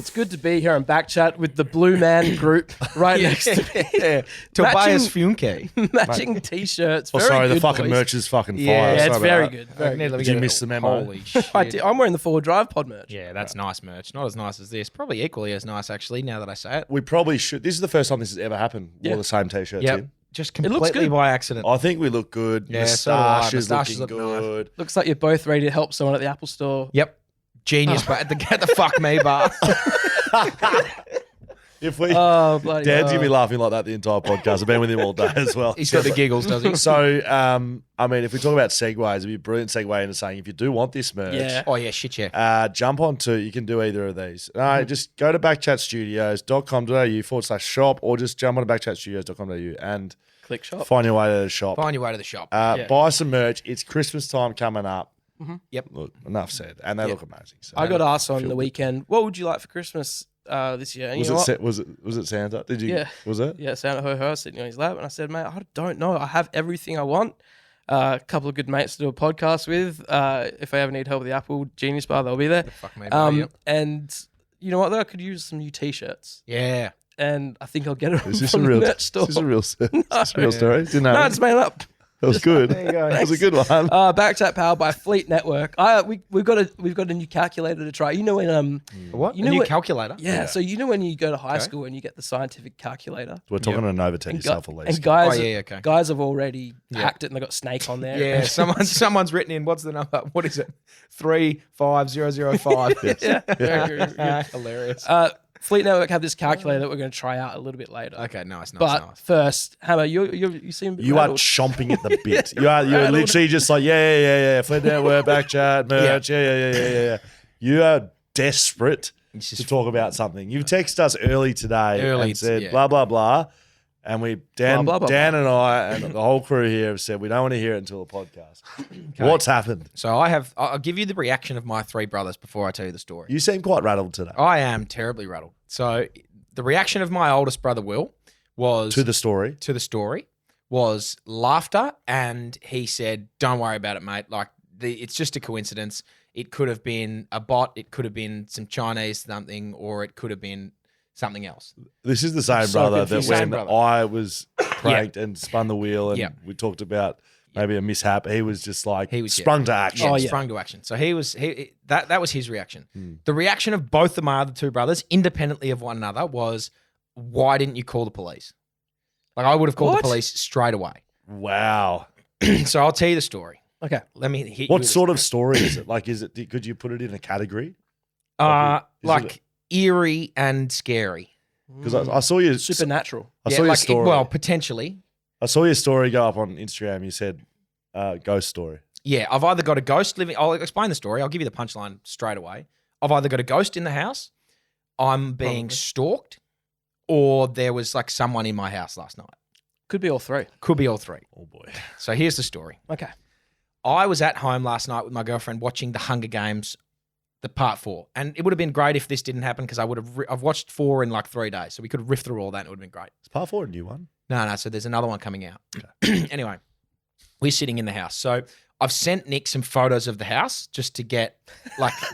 it's good to be here on BackChat with the Blue Man group right next to me. Yeah. Tobias Funke. Matching T-shirts. Oh, Very sorry, the good, fucking boys. merch is fucking fire. Yeah, Yeah, Sorry it's about very that. good. Very good. Did you miss the memo? Holy shit. I'm wearing the Forward Drive pod merch. Yeah, that's nice merch. Not as nice as this. Probably equally as nice, actually, now that I say it. We probably should. This is the first time this has ever happened. Yeah. Wore the same T-shirts Yep. in. Just looks completely good. by accident. I think we look good. Yeah, so do I. Moustache is Moustaches looking look nice. good. Looks like you're both ready to help someone at the Apple Store. Yep. Genius, but at the fuck me bar. If we, Oh, bloody Dad's hell. gonna be laughing like that the entire podcast. I've been with him all day as well. He's got the giggles, does he? So, I mean, if we talk about segues, it'd be a brilliant segue into saying if you do want this merch, Yeah. Oh, yeah, shit, yeah. jump onto, you can do either of these. Just go to backchatstudios.com.au/shop or just jump on to backchatstudios.com.au and Click shop. find your way to the shop. Find your way to the shop. Yeah. Buy some merch. It's Christmas time coming up. Yep. Look, enough said. And they look amazing. So. I got asked on Feel the good. weekend, what would you like for Christmas this year? And Was you know what? it was it Santa? Did you? Yeah. Was it? Yeah, Santa Ho sitting on his lap. And I said, mate, I don't know. I have everything I want. A couple of good mates to do a podcast with. If I ever need help with the Apple Genius Bar, they'll be there. Fuck me bar, yep. And you know what, though? I could use some new T-shirts. Yeah. And I think I'll get it Is this from a the real? merch Is store. this a real? Is this a real story? Didn't know. No, it's made up. That was good. There you go. That was a good one. BackChat powered by Fleet Network. We've got a new calculator to try. You know when What? You A know new what- calculator? yeah. So you know when you go to high school and you get the scientific calculator. We're talking to novated And, yourself at least. and guys, Oh, yeah, okay. guys have already hacked it and they got Snake on there. Yeah, someone's written in, what's the number? What is it? 35005. Yeah. Very good. Hilarious. Fleet Network have this calculator that we're going to try out a little bit later. Okay, nice. But first, Hammer, you seem a bit You are rattled. chomping at the bit. You're literally just like, yeah. Fleet Network, BackChat, merch, yeah. You are desperate to talk about something. You've texted us early today and said blah, blah, blah. And Dan Blah, blah, blah, and I and the whole crew here have said we don't want to hear it until the podcast. What's happened? So I'll give you the reaction of my three brothers before I tell you the story. You seem quite rattled today. I am terribly rattled. So the reaction of my oldest brother, Will, was To the story. was laughter, and he said, "Don't worry about it, mate. Like it's just a coincidence. It could have been a bot. It could have been some Chinese something, or it could have been something else." This is the same So brother that confused. when Same brother. I was pranked and spun the wheel and Yep. we talked about maybe a mishap, he was just like He was sprung to action. Oh, yeah. Sprung to action. So that was his reaction. The reaction of both of my other two brothers, independently of one another, was, "Why didn't you call the police?" Like I would have called What? the police straight away. Wow. So I'll tell you the story. Okay. Let me hit you What with sort of story is it? Like, could you put it in a category? Is like it eerie and scary. Because I saw you Supernatural. I saw your story. Well, potentially. I saw your story go up on Instagram. You said ghost story. Yeah, I've either got a ghost living. I'll explain the story. I'll give you the punchline straight away. I've either got a ghost in the house, I'm being Probably. stalked, or there was like someone in my house last night. Could be all three. Could be all three. Oh boy. So here's the story. Okay. I was at home last night with my girlfriend watching The Hunger Games, the part 4, and it would have been great if this didn't happen because I've watched 4 in like 3 days, so we could have riffed through all that. And it would have been great. Is part 4 a new one? No. So there's another one coming out. Anyway, we're sitting in the house. So I've sent Nick some photos of the house just to get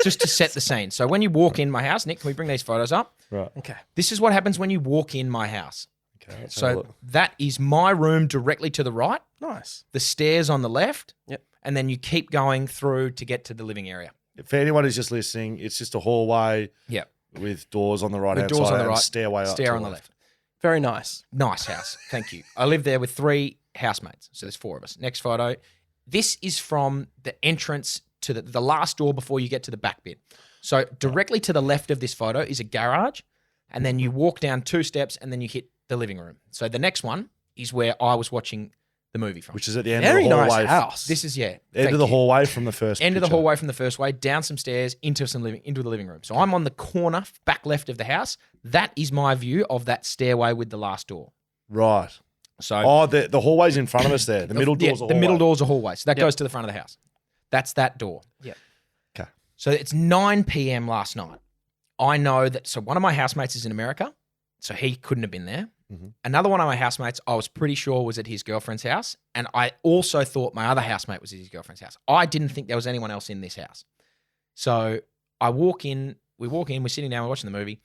just to set the scene. So when you walk in my house, Nick, can we bring these photos up? Right. Okay. This is what happens when you walk in my house. Okay. let's have a So look. that is my room directly to the right, Nice. the stairs on the left, Yep. and then you keep going through to get to the living area. For anyone who's just listening, it's just a hallway Yep. with doors on the right hand With doors side on the and right, stairway up stair to on the left. Very nice. Nice house. Thank you. I live there with 3 housemates. So there's 4 of us. Next photo. This is from the entrance to the last door before you get to the back bit. So directly to the left of this photo is a garage. And then you walk down 2 steps and then you hit the living room. So the next one is where I was watching the movie from. Which is at the end Very of the nice hallway. house. This is, End thank of the you. hallway from the first End of the picture. hallway from the first way, down some stairs, into the living room. So I'm on the corner, back left of the house. That is my view of that stairway with the last door. Right. So Oh, the hallway's in front of us there. The middle door's a hallway. The middle door's a hallway. So that goes to the front of the house. That's that door. Yeah. Okay. So it's 9 p.m. last night. I know that. So one of my housemates is in America, so he couldn't have been there. Mhm. Another one of my housemates, I was pretty sure was at his girlfriend's house, and I also thought my other housemate was at his girlfriend's house. I didn't think there was anyone else in this house. So I walk in we walk in, we're sitting down, we're watching the movie.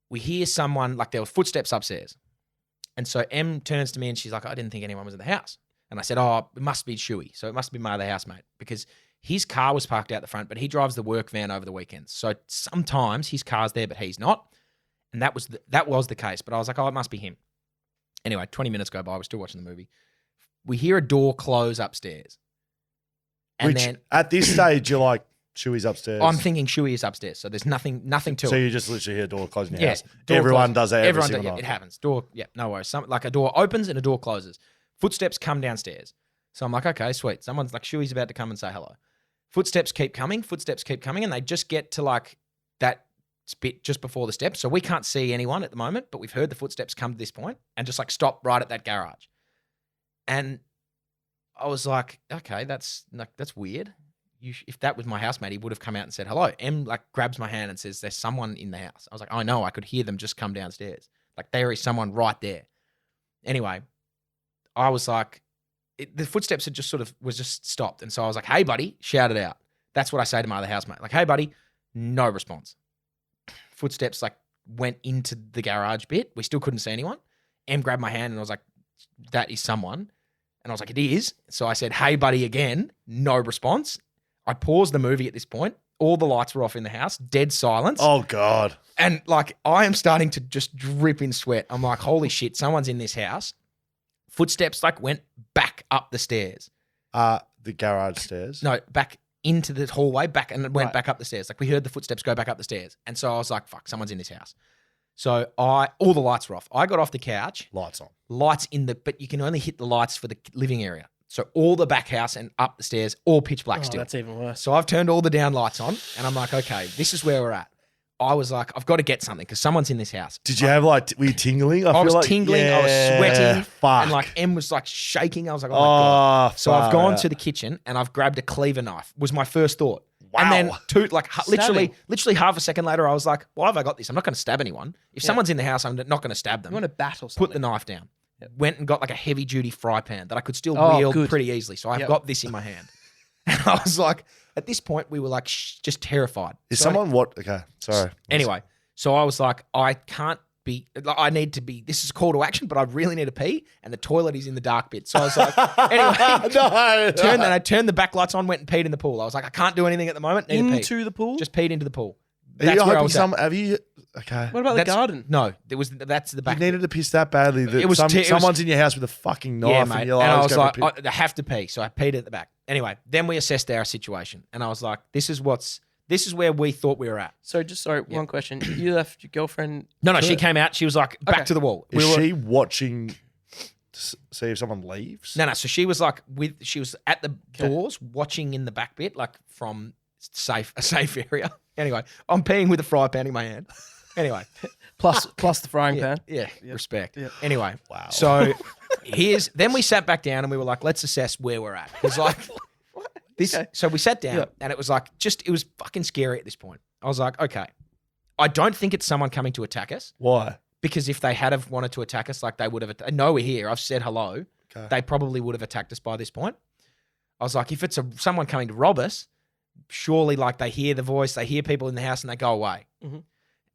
We hear someone, like there were footsteps upstairs. And so Em turns to me and she's like, I didn't think anyone was in the house. And I said, oh, it must be Shuey. So it must be my other housemate because his car was parked out the front, but he drives the work van over the weekends. So sometimes his car's there, but he's not. And that was the case. But I was like, oh, it must be him. Anyway, 20 minutes go by. We're still watching the movie. We hear a door close upstairs. And Which, then at this stage, you're like, Chewy's upstairs. I'm thinking Shuey is upstairs. So there's nothing to So it. you just literally hear a door closing in your house. Door Everyone closes. does that every Everyone single does, night. it happens. Door, no worries. Like a door opens and a door closes. Footsteps come downstairs. So I'm like, okay, sweet. Someone's like, Shuey's about to come and say hello. Footsteps keep coming, and they just get to like that bit just before the steps. So we can't see anyone at the moment, but we've heard the footsteps come to this point and just like stop right at that garage. And I was like, okay, that's weird. If that was my housemate, he would have come out and said hello. Em like grabs my hand and says, there's someone in the house. I was like, I know, I could hear them just come downstairs. Like there is someone right there. Anyway, I was like, the footsteps had just stopped. And so I was like, hey buddy, shout it out. That's what I say to my other housemate. Like, hey buddy, no response. Footsteps like went into the garage bit. We still couldn't see anyone. Em grabbed my hand and I was like, that is someone. And I was like, it is. So I said, hey buddy again, no response. I paused the movie at this point. All the lights were off in the house, dead silence. Oh, God. And like, I am starting to just drip in sweat. I'm like, holy shit, someone's in this house. Footsteps like went back up the stairs. The garage stairs? No, back into the hallway, back and it went back up the stairs. Like we heard the footsteps go back up the stairs. And so I was like, fuck, someone's in this house. So all the lights were off. I got off the couch. Lights on. Lights but you can only hit the lights for the living area. So all the back house and up the stairs, all pitch black still. That's even worse. So I've turned all the down lights on and I'm like, okay, this is where we're at. I was like, I've got to get something because someone's in this house. Did you have like, were you tingling? I was like, tingling, I was sweating. Fuck. And like Em was like shaking. I was like, oh my God. So I've gone to the kitchen and I've grabbed a cleaver knife, was my first thought. Wow. And then literally half a second later, I was like, why have I got this? I'm not going to stab anyone. If someone's in the house, I'm not going to stab them. You want to battle something. Put the knife down. Went and got like a heavy duty fry pan that I could still Oh, wield good. pretty easily. So I've got this in my hand. And I was like, at this point, we were like just terrified. Is So someone what? Okay, sorry. Anyway, so I was like, I need to be, this is a call to action, but I really need to pee. And the toilet is in the dark bit. So I was like, anyway, I turned the back lights on, went and peed in the pool. I was like, I can't do anything at the moment. Need to pee. Into the pool? Just peed into the pool. Are you That's where I hoping was at. have you? Okay. What about the garden? No, that's the You back. needed to piss that badly that It was someone's in your house with a fucking knife Yeah, mate. and you're like, And I "Let's was go like, for a piss." I have to pee. So I peed at the back. Anyway, then we assessed our situation. And I was like, this is where we thought we were at. So one question. You left your girlfriend. No, to she it? came out. She was like, back Okay. to the wall. Is she watching to see if someone leaves? No. So she was like she was at the doors watching in the back bit, like from a safe area. Anyway, I'm peeing with a fry pan in my hand. Anyway, Plus the frying pan. yeah, respect. Yep. Anyway, Wow. So then we sat back down and we were like, let's assess where we're at. Because like this, Okay. so we sat down Yeah. and it was like it was fucking scary at this point. I was like, okay, I don't think it's someone coming to attack us. Why? Because if they had have wanted to attack us, like they would have. I know we're here. I've said hello. Okay. They probably would have attacked us by this point. I was like, if it's someone coming to rob us, surely like they hear the voice, they hear people in the house, and they go away. Mm-hmm.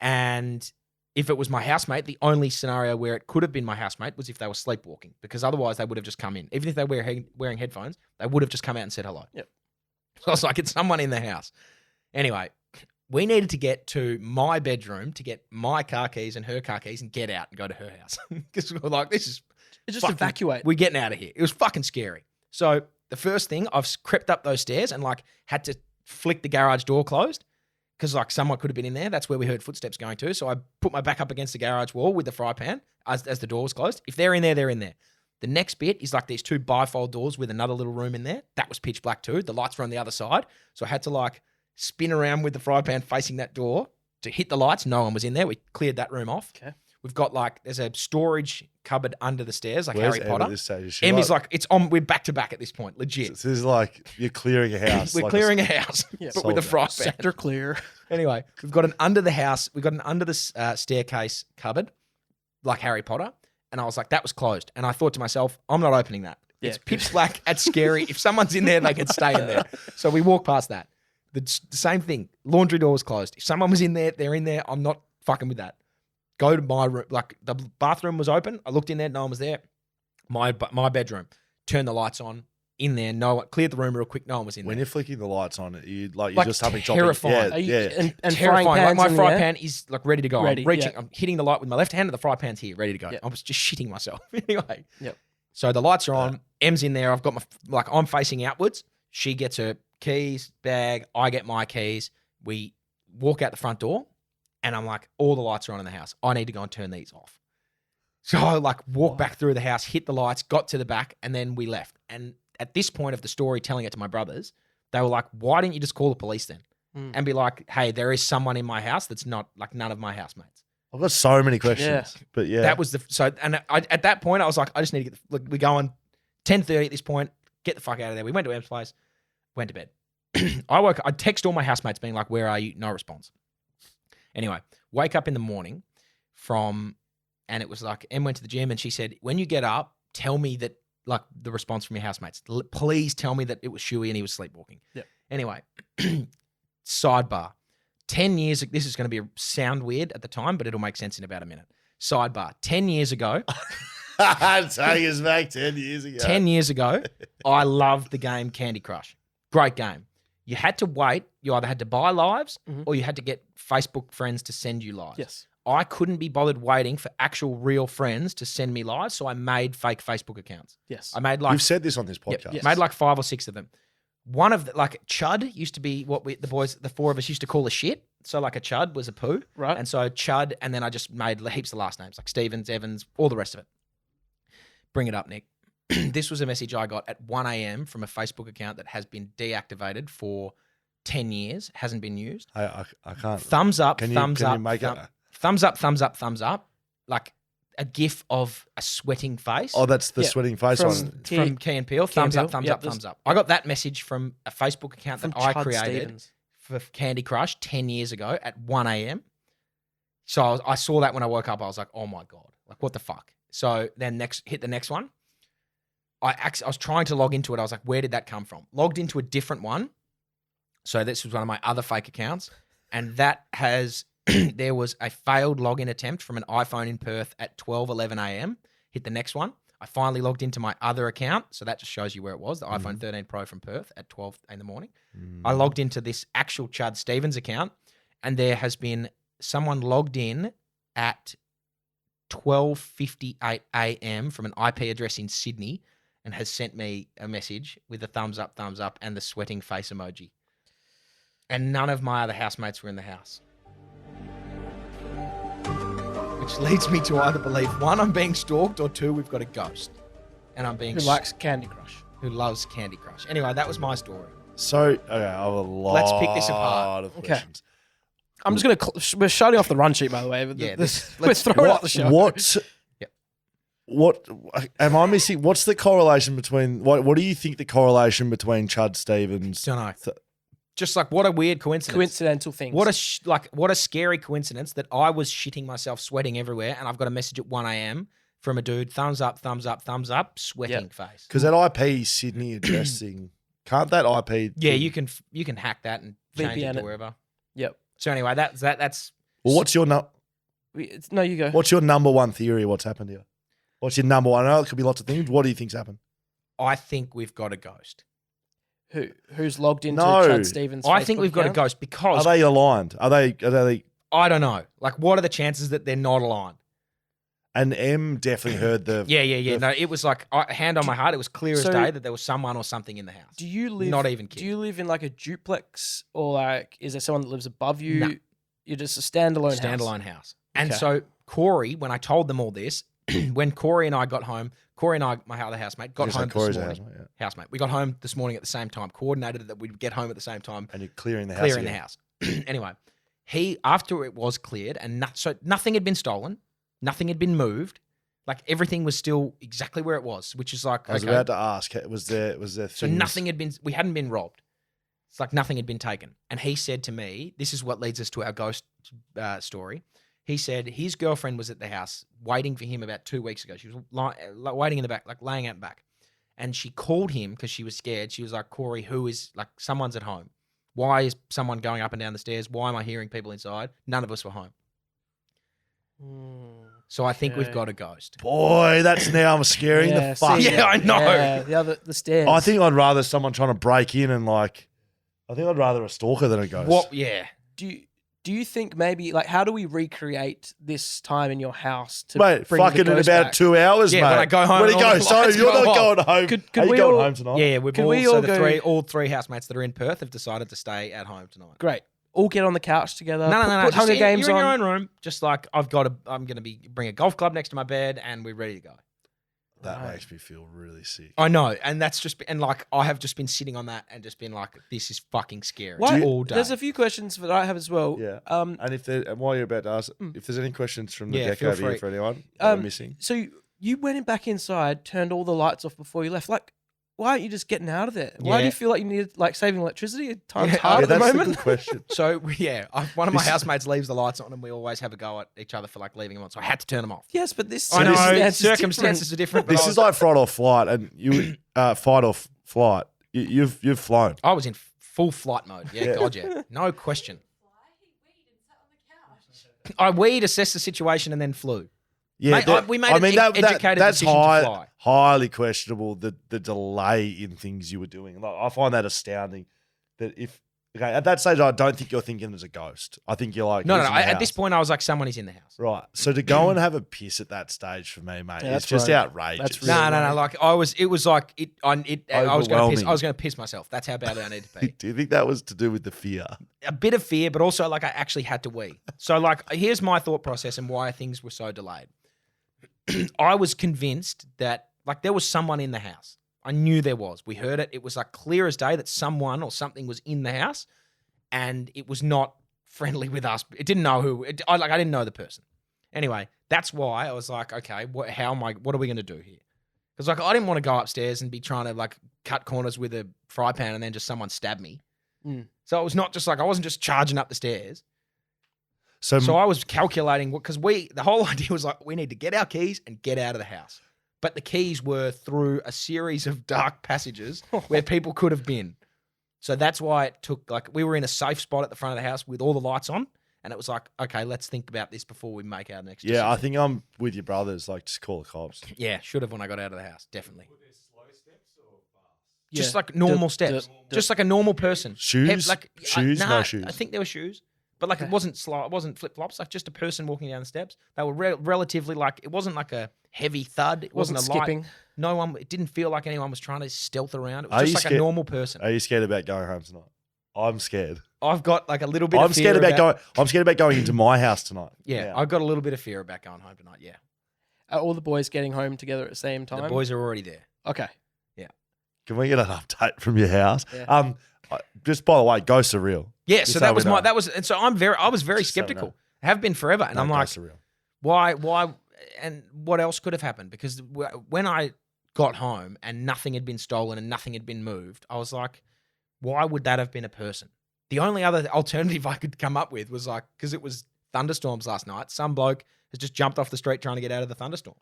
And if it was my housemate, the only scenario where it could have been my housemate was if they were sleepwalking, because otherwise they would have just come in. Even if they were wearing headphones, they would have just come out and said hello. Yep. So I was like, it's someone in the house. Anyway, we needed to get to my bedroom to get my car keys and her car keys and get out and go to her house. Because we were like, this is Just fucking- evacuate. We're getting out of here. It was fucking scary. So the first thing, I've crept up those stairs and like had to flick the garage door closed because like someone could have been in there. That's where we heard footsteps going to. So I put my back up against the garage wall with the fry pan as the door was closed. If they're in there, they're in there. The next bit is like these two bifold doors with another little room in there. That was pitch black too. The lights were on the other side. So I had to like spin around with the fry pan facing that door to hit the lights. No one was in there. We cleared that room off. Okay. We've got like, there's a storage cupboard under the stairs, like Where's Harry Em at Potter. this stage? Is she Emmy's like, it's on, we're back to back at this point, legit. This is like you're clearing a house. We're like clearing a house, Yeah. but with a Soldier. fry pan. Sector clear. Anyway, we've got an under the house, we've got an under the staircase cupboard, like Harry Potter. And I was like, that was closed. And I thought to myself, I'm not opening that. Yeah, It's pitch black. It's scary. If someone's in there, they can stay in there. So we walk past that. The same thing. Laundry door was closed. If someone was in there, they're in there. I'm not fucking with that. Go to my room. Like the bathroom was open. I looked in there. No one was there. My bedroom. Turned the lights on. In there. No one. Cleared the room real quick. No one was in When there. you're flicking the lights on, you're Like, just having terrifying. topic. Yeah, yeah. And Terrifying. frying Like pans my in fry the air. pan is like ready to go. Ready, I'm reaching. yeah. I'm hitting the light with my left hand and the fry pan's here, ready to go. Yep. I was just shitting myself. Anyway. Yep. So the lights are on. M's in there. I've got I'm facing outwards. She gets her keys, bag. I get my keys. We walk out the front door, and I'm like, all the lights are on in the house. I need to go and turn these off. So I like walk back through the house, hit the lights, got to the back, and then we left. And at this point of the story, telling it to my brothers, they were like, why didn't you just call the police then? And be like, hey, there is someone in my house that's not like none of my housemates. I've got so many questions, but yeah. That was at that point, I was like, I just need to we're going 10:30 at this point, get the fuck out of there. We went to Em's place, went to bed. I text all my housemates being like, where are you? No response. Anyway, wake up in the morning and it was like, Em went to the gym and she said, when you get up, tell me that, like, the response from your housemates. Please tell me that it was Shuey and he was sleepwalking. Yeah. Anyway, sidebar. 10 years, this is going to sound weird at the time, but it'll make sense in about a minute. Sidebar. 10 years ago. Take us back 10 years ago. 10 years ago, I loved the game Candy Crush. Great game. You had to wait. You either had to buy lives or you had to get Facebook friends to send you lives. Yes. I couldn't be bothered waiting for actual real friends to send me lives, so I made fake Facebook accounts. Yes. I made like You've said this on this podcast. Yes. made like 5 or 6 of them. One of the, like Chud used to be what the 4 of us used to call a shit. So like a Chud was a poo. Right. And so Chud, and then I just made heaps of last names like Stevens, Evans, all the rest of it. Bring it up, Nick. This was a message I got at 1 a.m. from a Facebook account that has been deactivated for 10 years, hasn't been used. I can't. Thumbs up, Can thumbs you up, make it? thumbs up, thumbs up, thumbs up. Like a gif of a sweating face. Oh, that's the Yeah, sweating face from- one. From Key and Peele. Thumbs up, Peele. thumbs Yep, up, there's- thumbs up. I got that message from a Facebook account From that I Chud created Stevens. for Candy Crush 10 years ago at 1 a.m. So I saw that when I woke up. I was like, oh my God, like what the fuck? So then hit the next one. I was trying to log into it. I was like, where did that come from? Logged into a different one. So this was one of my other fake accounts. And that has, there was a failed login attempt from an iPhone in Perth at 12:11 a.m. Hit the next one. I finally logged into my other account. So that just shows you where it was, the iPhone 13 Pro from Perth at 12 in the morning. I logged into this actual Chud Stevens account, and there has been someone logged in at 12:58 a.m. from an IP address in Sydney and has sent me a message with a thumbs up, and the sweating face emoji. And none of my other housemates were in the house. Which leads me to either believe, 1, I'm being stalked, or 2, we've got a ghost. And I'm being... Who likes Candy Crush? Who loves Candy Crush. Anyway, that was my story. So, okay, I have a lot Let's pick this apart. of Okay. questions. I'm just going to... We're shutting off the run sheet, by the way. Yeah, We're throwing out the show. What? What am I missing? What's the correlation between what do you think the correlation between Chud Stevens? Don't know. Just like, what a weird coincidence. Coincidental things. What a scary coincidence that I was shitting myself, sweating everywhere, and I've got a message at 1 a.m. from a dude, thumbs up, sweating face. Because that IP Sydney addressing, can't that IP? Yeah, you can hack that and change it VPN to it. wherever. Yep. So anyway, that's Well, what's your No, you go. what's your number one theory? What's happened here? What's your number one? I know it could be lots of things. What do you think's happened? I think we've got a ghost. Who's logged into No. Chud Stevens' I think Facebook we've got a account? ghost Are because they aligned? Are they? I don't know. Like, what are the chances that they're not aligned? And M definitely heard the. Yeah. No, it was like, hand on my heart, it was clear as So- day that there was someone or something in the house. Do you live... Not even Do kidding. you live in like a duplex, or like is there someone that lives above you? No. You're just a standalone house. Standalone house. And Okay. so Corey, when I told them all this, when Corey and I got home, Corey and I, my other housemate, got Just home like Corey's this morning. housemate, We got home this morning at the same time, coordinated that we'd get home at the same time, and you're clearing the house. clearing the again. house. Anyway, after it was cleared, and so nothing had been stolen, nothing had been moved, like everything was still exactly where it was, which is like, I was okay. about to ask. Was there? So things- nothing had been, we hadn't been robbed. It's like nothing had been taken. And he said to me, this is what leads us to our ghost story. He said his girlfriend was at the house waiting for him about 2 weeks ago. She was waiting in the back, like laying out in the back. And she called him because she was scared. She was like, Corey, someone's at home. Why is someone going up and down the stairs? Why am I hearing people inside? None of us were home. So I think we've got a ghost. Boy, that's now scaring the fuck. Yeah, I know. Yeah, the stairs. I think I'd rather someone trying to break in and I think I'd rather a stalker than a ghost. What? Yeah. Do you think maybe how do we recreate this time in your house to Mate, bring the fucking in ghost about back? 2 hours, mate. When I go home. When he goes, so you're not going home. Could Are you we going all- home tonight? Yeah, we've Can all, we so all the go- all three housemates that are in Perth have decided to stay at home tonight. Great. All get on the couch together. No. Put Hunger Games you're in on. your own room. Just like I'm gonna bring a golf club next to my bed, and we're ready to go. That makes me feel really sick. I know, and that's just and like I have just been sitting on that and just been like, this is fucking scary Why- all day. There's a few questions that I have as well. Yeah. And And while you're about to ask, if there's any questions from the deck feel over here free. for anyone that I'm missing. so you went back inside, turned all the lights off before you left. Why aren't you just getting out of there? Why do you feel like you need saving electricity? Time's hard at the that's a moment. good question. So one of my housemates leaves the lights on, and we always have a go at each other for leaving them on. So I had to turn them off. Yes, but this I know circumstances are different. But This is like fight or flight, and you fight or flight. You've flown. I was in full flight mode. Yeah, God, yeah, no question. I weed, assessed the situation, and then flew. Yeah, Mate, we made an educated that's decision to fly. highly questionable. The delay in things you were doing. I find that astounding. That at that stage, I don't think you're thinking there's a ghost. I think you're like No. "Who's in the At this house?" point, I was like, someone is in the house. Right. So to go and have a piss at that stage for me, mate, Yeah, it's that's just rogue. outrageous. That's really No. rogue. Like I was going to piss. I Overwhelming. was going to piss myself. That's how badly I need to be. Do you think that was to do with the fear? A bit of fear, but also I actually had to wee. So here's my thought process and why things were so delayed. I was convinced that there was someone in the house. I knew there was. We heard it. It was clear as day that someone or something was in the house, and it was not friendly with us. It didn't know who. I didn't know the person. Anyway, that's why I was like, okay, what are we going to do here? Because I didn't want to go upstairs and be trying to cut corners with a fry pan and then just someone stab me. So it was not just I wasn't just charging up the stairs. So I was calculating because the whole idea was we need to get our keys and get out of the house. But the keys were through a series of dark passages where people could have been. So that's why it took we were in a safe spot at the front of the house with all the lights on. And it was okay, let's think about this before we make our next decision. Yeah, I think I'm with your brothers. Just call the cops. Yeah, should have when I got out of the house, definitely. Were there slow steps or fast? Just normal steps. Just like a normal person. Shoes? Shoes? No Nah, shoes. I think there were shoes. But it wasn't slow. It wasn't flip-flops. Just a person walking down the steps. They were relatively it wasn't a heavy thud. It wasn't a skipping. light. No one. It didn't feel like anyone was trying to stealth around. It Are was you just a scared- normal person. Are you scared about going home tonight? I'm scared. I've got a little bit I'm of fear scared about I'm scared about going into my house tonight. Yeah, I've got a little bit of fear about going home tonight. Yeah. Are all the boys getting home together at the same time? The boys are already there. Okay. Can we get an update from your house? Yeah. Just by the way, ghosts are real. Yeah, Just so so we know. and so I was very Just so we skeptical. know. I have been forever, and No, I'm like, ghosts are real. why, and what else could have happened? Because when I got home and nothing had been stolen and nothing had been moved, I was like, why would that have been a person? The only other alternative I could come up with was because it was thunderstorms last night. Some bloke has just jumped off the street trying to get out of the thunderstorm.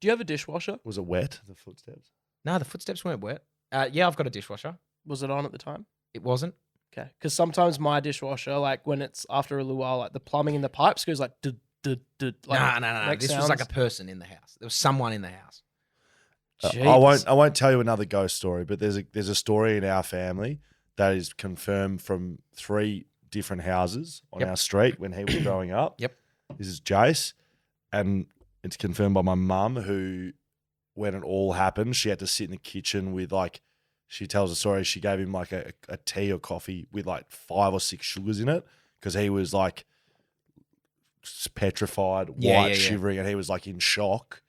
Do you have a dishwasher? Was it wet? The footsteps. No, the footsteps weren't wet. Yeah, I've got a dishwasher. Was it on at the time? It wasn't. Okay. Because sometimes my dishwasher, when it's after a little while, the plumbing in the pipes goes duh, duh, duh, No. makes This was sounds. a person in the house. There was someone in the house. I won't tell you another ghost story, but there's a story in our family that is confirmed from 3 different houses on our street when he was growing up. Yep. This is Jace, and it's confirmed by my mum, who, when it all happened, she had to sit in the kitchen with she tells a story. She gave him a tea or coffee with 5 or 6 sugars in it because he was petrified, white, shivering, and he was in shock.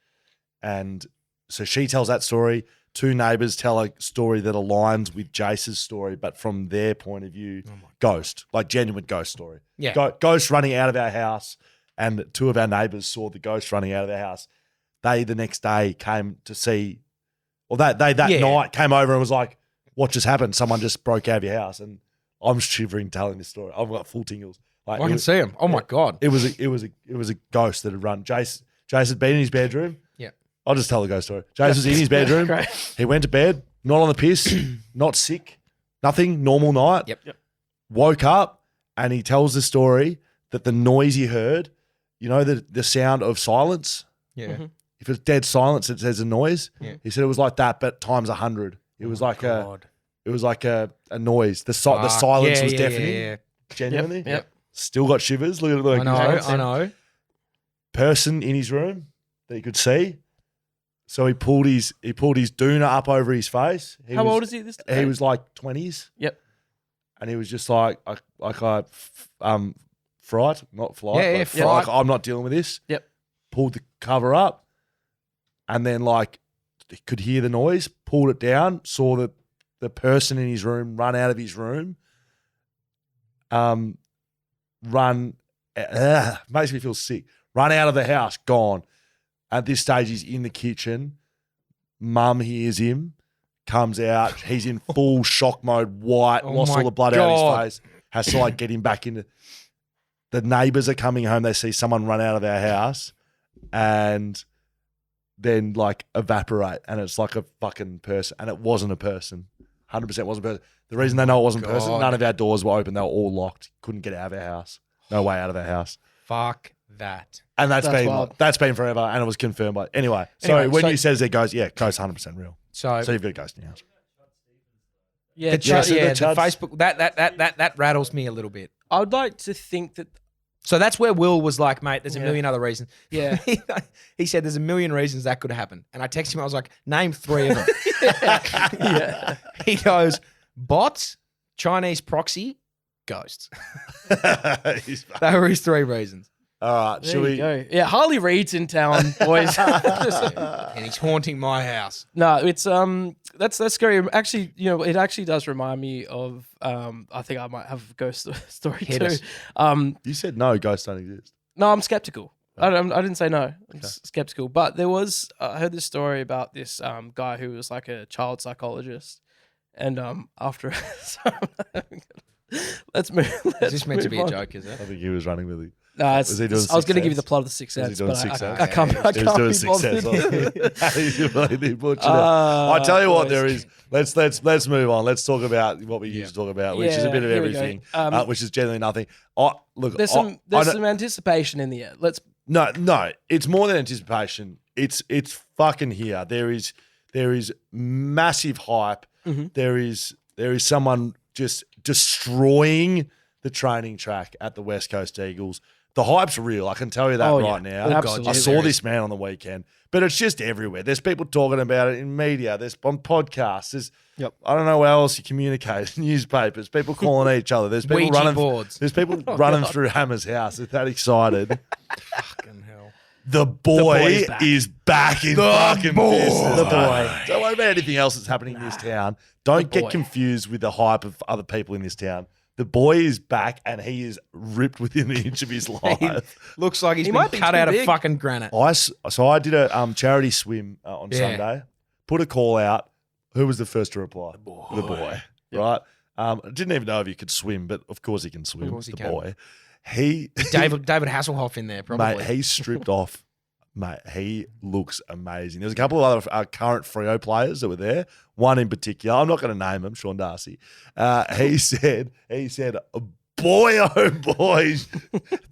And so she tells that story. 2 neighbours tell a story that aligns with Jace's story, but from their point of view, ghost, genuine ghost story. Yeah. Ghost running out of our house, and 2 of our neighbours saw the ghost running out of their house. They, the next day, came to see, or that night came over and was like, what just happened? Someone just broke out of your house. And I'm shivering telling this story. I've got full tingles. I can see him. Oh my God. It was a ghost that had run. Jace had been in his bedroom. Yeah. I'll just tell the ghost story. Jace was in his bedroom. Great. He went to bed, not on the piss, not sick, nothing, normal night. Yep. woke up and he tells the story that the noise he heard, you know, the sound of silence. Yeah. Mm-hmm. If it's dead silence, it says a noise. Yeah. He said it was like that, but times 100. It was like a noise. The silence was deafening. Yeah. Genuinely. Yep. Still got shivers. Look at I know. person in his room that he could see. So he pulled his doona up over his face. How old is he? This He was like 20s. Yep. And he was just like fright, not flight. Yeah, like, fright. like, I'm not dealing with this. Yep. Pulled the cover up, and then like he could hear the noise. Pulled it down. Saw the person in his room run out of his room. Makes me feel sick. Run out of the house, gone. At this stage, he's in the kitchen. Mum hears him, comes out. He's in full shock mode, white, lost all the blood out of his face. Has to like get him back into. The neighbours are coming home. They see someone run out of their house, and then like evaporate, and it's like a fucking person, and it wasn't a person. 100% wasn't a person. The reason they know it wasn't a person, none of our doors were open. They were all locked. Couldn't get out of our house. No way out of our house. Fuck that. And that's wild. been forever, and it was confirmed by anyway. So when you says it goes, ghost 100% real. So you've got a ghost in your house. Yeah, The Chuds. Facebook that rattles me a little bit. I would like to think that. So that's where Will was like, mate, there's a million other reasons. Yeah. He said there's a million reasons that could happen. And I texted him, I was like, name 3 of them. Yeah. He goes, bots, Chinese proxy, ghosts. That were his 3 reasons. All right, There should you we? go. Yeah, Harley Reid's in town, boys. And he's haunting my house. No, it's that's scary. Actually, you know, it actually does remind me of I think I might have a ghost story Hit too. us. You said no, ghosts don't exist. No, I'm skeptical. I didn't say no. I'm skeptical. But there was I heard this story about this guy who was like a child psychologist, and after let's move. Is this meant to be a on. joke, is I it? think he was running with it. No, Was he doing I was going to Sixth give you the Sense? plot of the Sixth Was he Sense, doing but Sixth I Sense? can't. I He was doing can't be Sixth Sense. bothered. He really butchered it. I tell you what, there is. Let's move on. Let's talk about what we used to talk about, which is a bit of here we go. everything, which is generally nothing. Look, There's some anticipation in the air. No, it's more than anticipation. It's fucking here. There is massive hype. Mm-hmm. There is someone just destroying the training track at the West Coast Eagles. The hype's real. I can tell you that right now. Absolutely. I saw this man on the weekend, but it's just everywhere. There's people talking about it in media. There's on podcasts. There's I don't know where else you communicate. Newspapers. People calling each other. There's people Ouija running. boards. There's people running through Hammer's house. They're that excited. Fucking hell. The boy back. is back in fucking business. The boy. Don't worry about anything else that's happening in this town. Don't get confused with the hype of other people in this town. The boy is back and he is ripped within the inch of his life. Looks like he's He been might be cut too out of big. fucking granite. I did a charity swim on Yeah. Sunday. Put a call out. Who was the first to reply? The boy. Right? I didn't even know if he could swim, but of course he can swim. Of course he the can. boy. David Hasselhoff in there, probably. Mate, he's stripped off. Mate, he looks amazing. There's a couple of other current Freo players that were there. One in particular, I'm not going to name him, Sean Darcy. He said, boy, oh boy,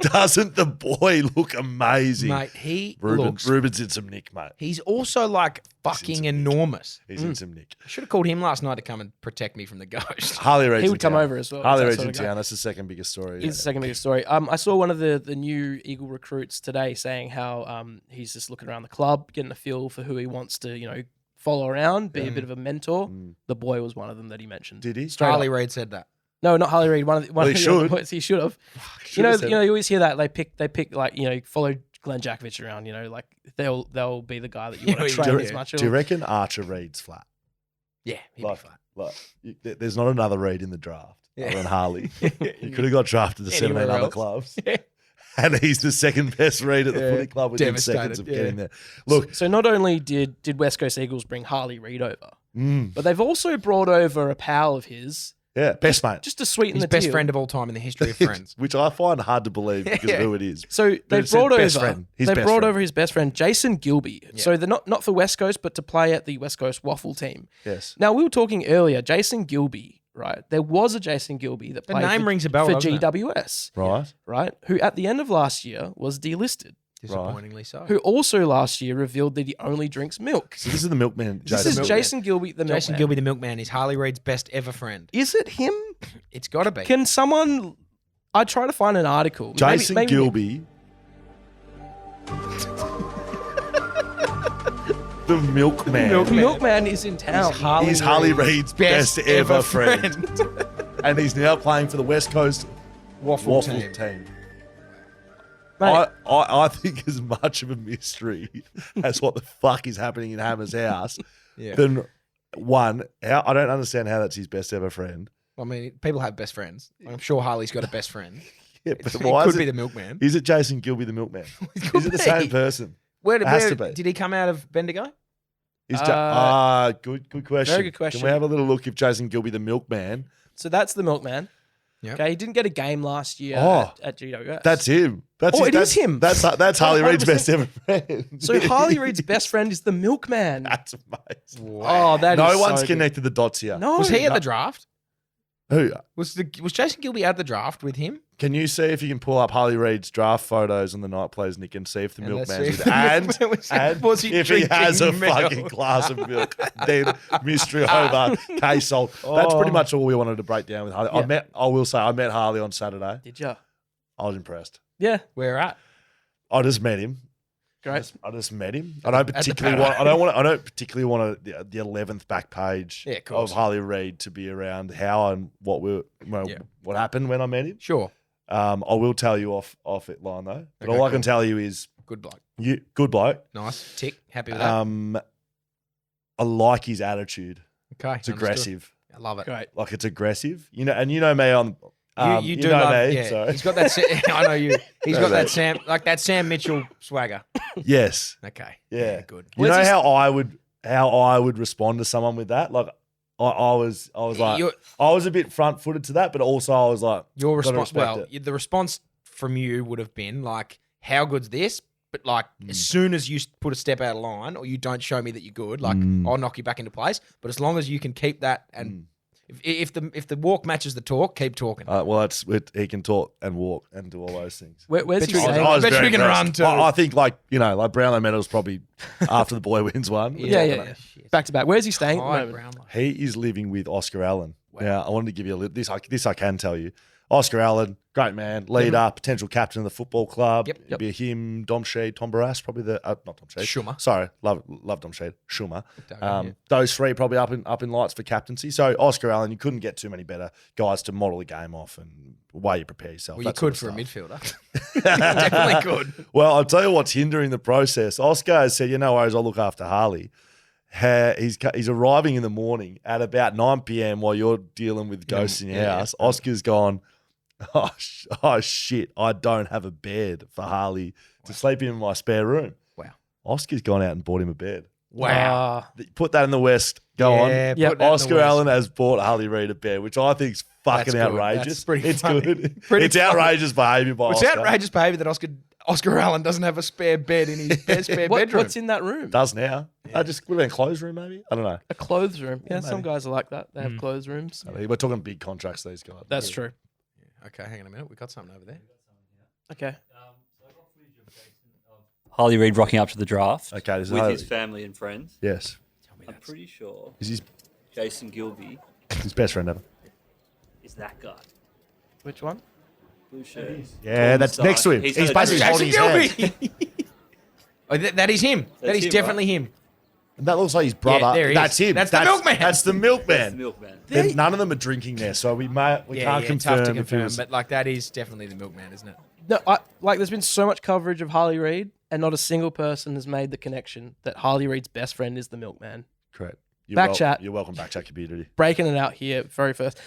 doesn't the boy look amazing? Mate, he looks... Ruben's in some nick, mate. He's also like fucking enormous. He's in some nick. I should have called him last night to come and protect me from the ghost. Harley Reid's He would in come town. over as well. Harley That Reid's sort in of guy. town. That's the second biggest story. He's the second biggest story. I saw one of the new Eagle recruits today saying how he's just looking around the club, getting a feel for who he wants to, follow around, be a bit of a mentor. The boy was one of them that he mentioned. Did he? Straight Harley up. Reid said that. No, not Harley Reid. One of the he other should. boys. He should have. Should've said You always hear that they pick like follow Glenn Jakovich around. Like they'll be the guy that you want to Do train you- as much. Do you reckon Archer Reid's flat? Yeah, he'd Like, be fine. there's not another Reid in the draft Yeah. other than Harley. He could have got drafted to 17 Anywhere other else. clubs. And he's the second best Reid at the Yeah. footy club within Devastated, seconds of yeah. getting there. Look, So not only did West Coast Eagles bring Harley Reid over, mm, but they've also brought over a pal of his yeah, best mate. just to sweeten His the best deal. friend of all time in the history of friends. Which I find hard to believe because of who it is. So they it said brought best over friend. His best brought friend. over his best friend Jason Gilby. So they're not for West Coast, but to play at the West Coast Waffle team. Yes. Now we were talking earlier. Jason Gilby, right, there was a Jason Gilby that The played name rings a bell, for doesn't it? GWS, Right. right, who at the end of last year was delisted, Disappointingly so. who also last year revealed that he only drinks milk. So this is the milkman. This Jason is Milkman. Jason Gilby, the Jason milkman. Gilby, the milkman, is Harley Reid's best ever friend. Is it him? It's got to be. Can someone? I try to find an article. Jason Maybe- Gilby. The milkman. Milkman is in town. He's Harley Reid's best ever friend. And he's now playing for the West Coast Waffle team. Mate, I think as much of a mystery as what the fuck is happening in Hammer's house, Yeah. then one, I don't understand how that's his best ever friend. I mean, people have best friends. I'm sure Harley's got a best friend. Yeah, It but could why is be it, the milkman. is it Jason Gilby the milkman? It could Is it the be. same person? Where, It has where to be. did he come out of Bendigo? Good question. Very good question. Can we have a little look if Jason Gilby the milkman? so that's the milkman. Yep. Okay, he didn't get a game last year Oh, at GWS. That's him. That's Oh, it. it is him. That's Harley Reid's 100%. best ever friend. So Harley Reid's best friend is the milkman. That's amazing. Oh, that is No so one's good. connected the dots here. No, Was he at the draft? Who? Was Jason Gilby at the draft with him? Can you see if you can pull up Harley Reid's draft photos on the Night Plays, Nick, and see if the And let's milkman's see with if it? the milkman was he if he has a drinking milk? fucking glass of milk, then mystery over, case solved. That's pretty much all we wanted to break down with Harley. Yeah. I met Harley on Saturday. Did you? I was impressed. Yeah, Where at? I just met him. great. I just met him. I don't the particularly paddock. want. I don't particularly want the 11th back page Yeah, of course. of Harley Reid to be around how and what what happened when I met him. Sure. I will tell you off it line though. But Okay, all I can cool. tell you is Good bloke. you good bloke. Nice. Tick. Happy with that. I like his attitude. Okay. It's understood. aggressive. I love it. Great. Like it's aggressive. You know, and you know me on. You you do know love, me. yeah. So. He's got that. I know you. He's No, got mate. that Sam Mitchell swagger. Yes. Okay. Yeah. Good. You Where's know his- how I would respond to someone with that? Like I was like You're- I was a bit front footed to that, but also I was like Your gotta response. respect Well, it. the response from you would have been like, "How good's this?" But like, Hmm. as soon as you put a step out of line, or you don't show me that you're good, like Hmm. I'll knock you back into place. But as long as you can keep that, and if the walk matches the talk, keep talking. well, he can talk and walk and do all those things. Where's Bet he you- saying? I was bet very you can impressed. run too. I think like Brownlow medal's probably after the boy wins one. Yeah. Back to back. Where's he staying at the Hi, moment? Brownlow. He is living with Oscar Allen. Now, I wanted to give you a little, this I can tell you. Oscar Allen, great man, leader, potential captain of the football club. Yep. It'd be him, Dom Sheed, Tom Barras, probably not Dom Sheed. Schumer. Sorry, love Dom Sheed. Schumer. Yeah. Those three probably up in lights for captaincy. So Oscar Allen, you couldn't get too many better guys to model the game off and the way you prepare yourself. Well, you that sort could of for a stuff. midfielder. Definitely could. Well, I'll tell you what's hindering the process. Oscar has said, no worries, I'll look after Harley. He's arriving in the morning at about 9 p.m. while you're dealing with ghosts in your house. Oscar's gone, oh shit, I don't have a bed for Harley to sleep in my spare room. Wow. Oscar's gone out and bought him a bed. Wow. Put that in the West. Go on. Yeah, Yeah. put that in the Oscar West. Allen has bought Harley Reid a bed, which I think is fucking That's good. outrageous. That's pretty it's funny. good. Pretty It's funny. outrageous behaviour by It's Oscar. outrageous behaviour that Oscar Allen doesn't have a spare bed in his spare bedroom. What's in that room? Does now. Just would have been a clothes room, maybe. I don't know. A clothes room. Yeah, some maybe. guys are like that. They have clothes rooms. I mean, we're talking big contracts. These guys. That's true. Okay, hang on a minute. We got something over there. Okay. Harley Reid rocking up to the draft Okay, this is with Harley. his family and friends. Yes, I'm pretty sure is Jason Gilby his best friend ever. is that guy. Which one? Blue shirt. Yeah, tall that's moustache. next to him. He's had a basically dream. holding his hand. Gilby. Oh, that is him. That That's is him, definitely him. And that looks like his brother. Yeah, there he is. That's him. That's the milkman. That's the That's milkman. the milkman. Then none of them are drinking there, so we can't Tough confirm. to if it confirm, was- but like that is definitely the milkman, isn't it? No, there's been so much coverage of Harley Reid, and not a single person has made the connection that Harley Reid's best friend is the milkman. Correct. BackChat. You're welcome, BackChat community. Breaking it out here very first.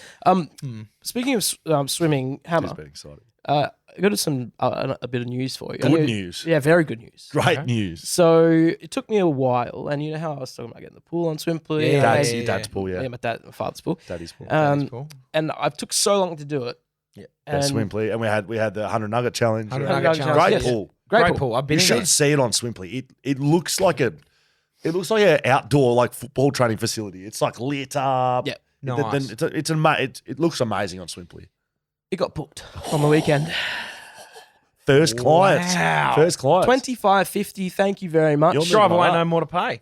Speaking of swimming, Hammer, Just being excited. I got some a bit of news for you. Good news. Yeah, very good news. Great news. So it took me a while, and you know how I was talking about getting the pool on Swimply. Yeah, and Your dad's pool, yeah. my father's pool. Daddy's pool. That's cool. And I took so long to do it. Yeah. Best And Swimply. And we had the 100 Nugget Challenge. 100 Nugget Nugget Challenge, Challenge. Great yes. pool. Great Pool. I've You been in should there. see it on Swimply. It looks like an outdoor like football training facility. It's like lit up. Yeah. Nice. Then it looks amazing on Swimply. It got booked on the weekend. First clients. Wow. First clients. $25.50. Thank you very much. You're Drive moving away, on no up. more to pay.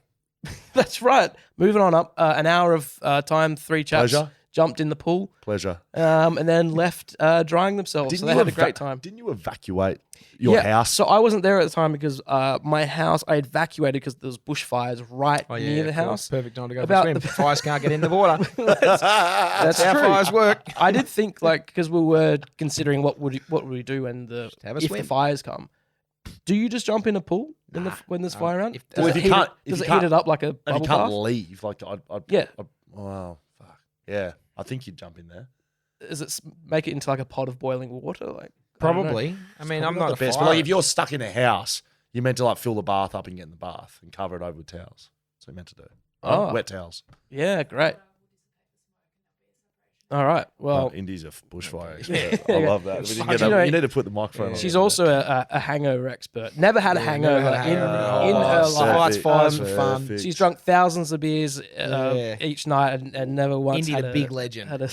That's right. Moving on up. An hour of time. 3 chaps Pleasure. jumped in the pool. Pleasure. And then left drying themselves. So they had a great time. Didn't you evacuate your house? So I wasn't there at the time because my house, I evacuated because there was bushfires right near the house. Perfect time to go About for a swim. the- Fires can't get in the water. That's how true. fires work. I did think because we were considering what would we do when have a if swim. the fires come. Do you just jump in a pool when there's fire around? Well, Does if it you heat can't- it- if does you it can't- heat it up like a and bubble you can't bath? leave. Yeah. Wow. Fuck. Yeah. I think you'd jump in there. Does it make it into like a pot of boiling water? Like I don't know. Probably. I mean, I'm Probably not the best. a But fire. like, if you're stuck in a house, you're meant to like fill the bath up and get in the bath and cover it over with towels. That's what you're meant to do. Right? Oh. Wet towels. Yeah, great. All right. Well, Indy's a bushfire expert. I love that. We didn't Do get you know- you need to put the microphone on. she's also a hangover expert. Never had a hangover never had a in hangover. her Oh, life. Fires for fun. perfect. She's drunk thousands of beers Yeah. each night and never once Indy, had the big legend. had a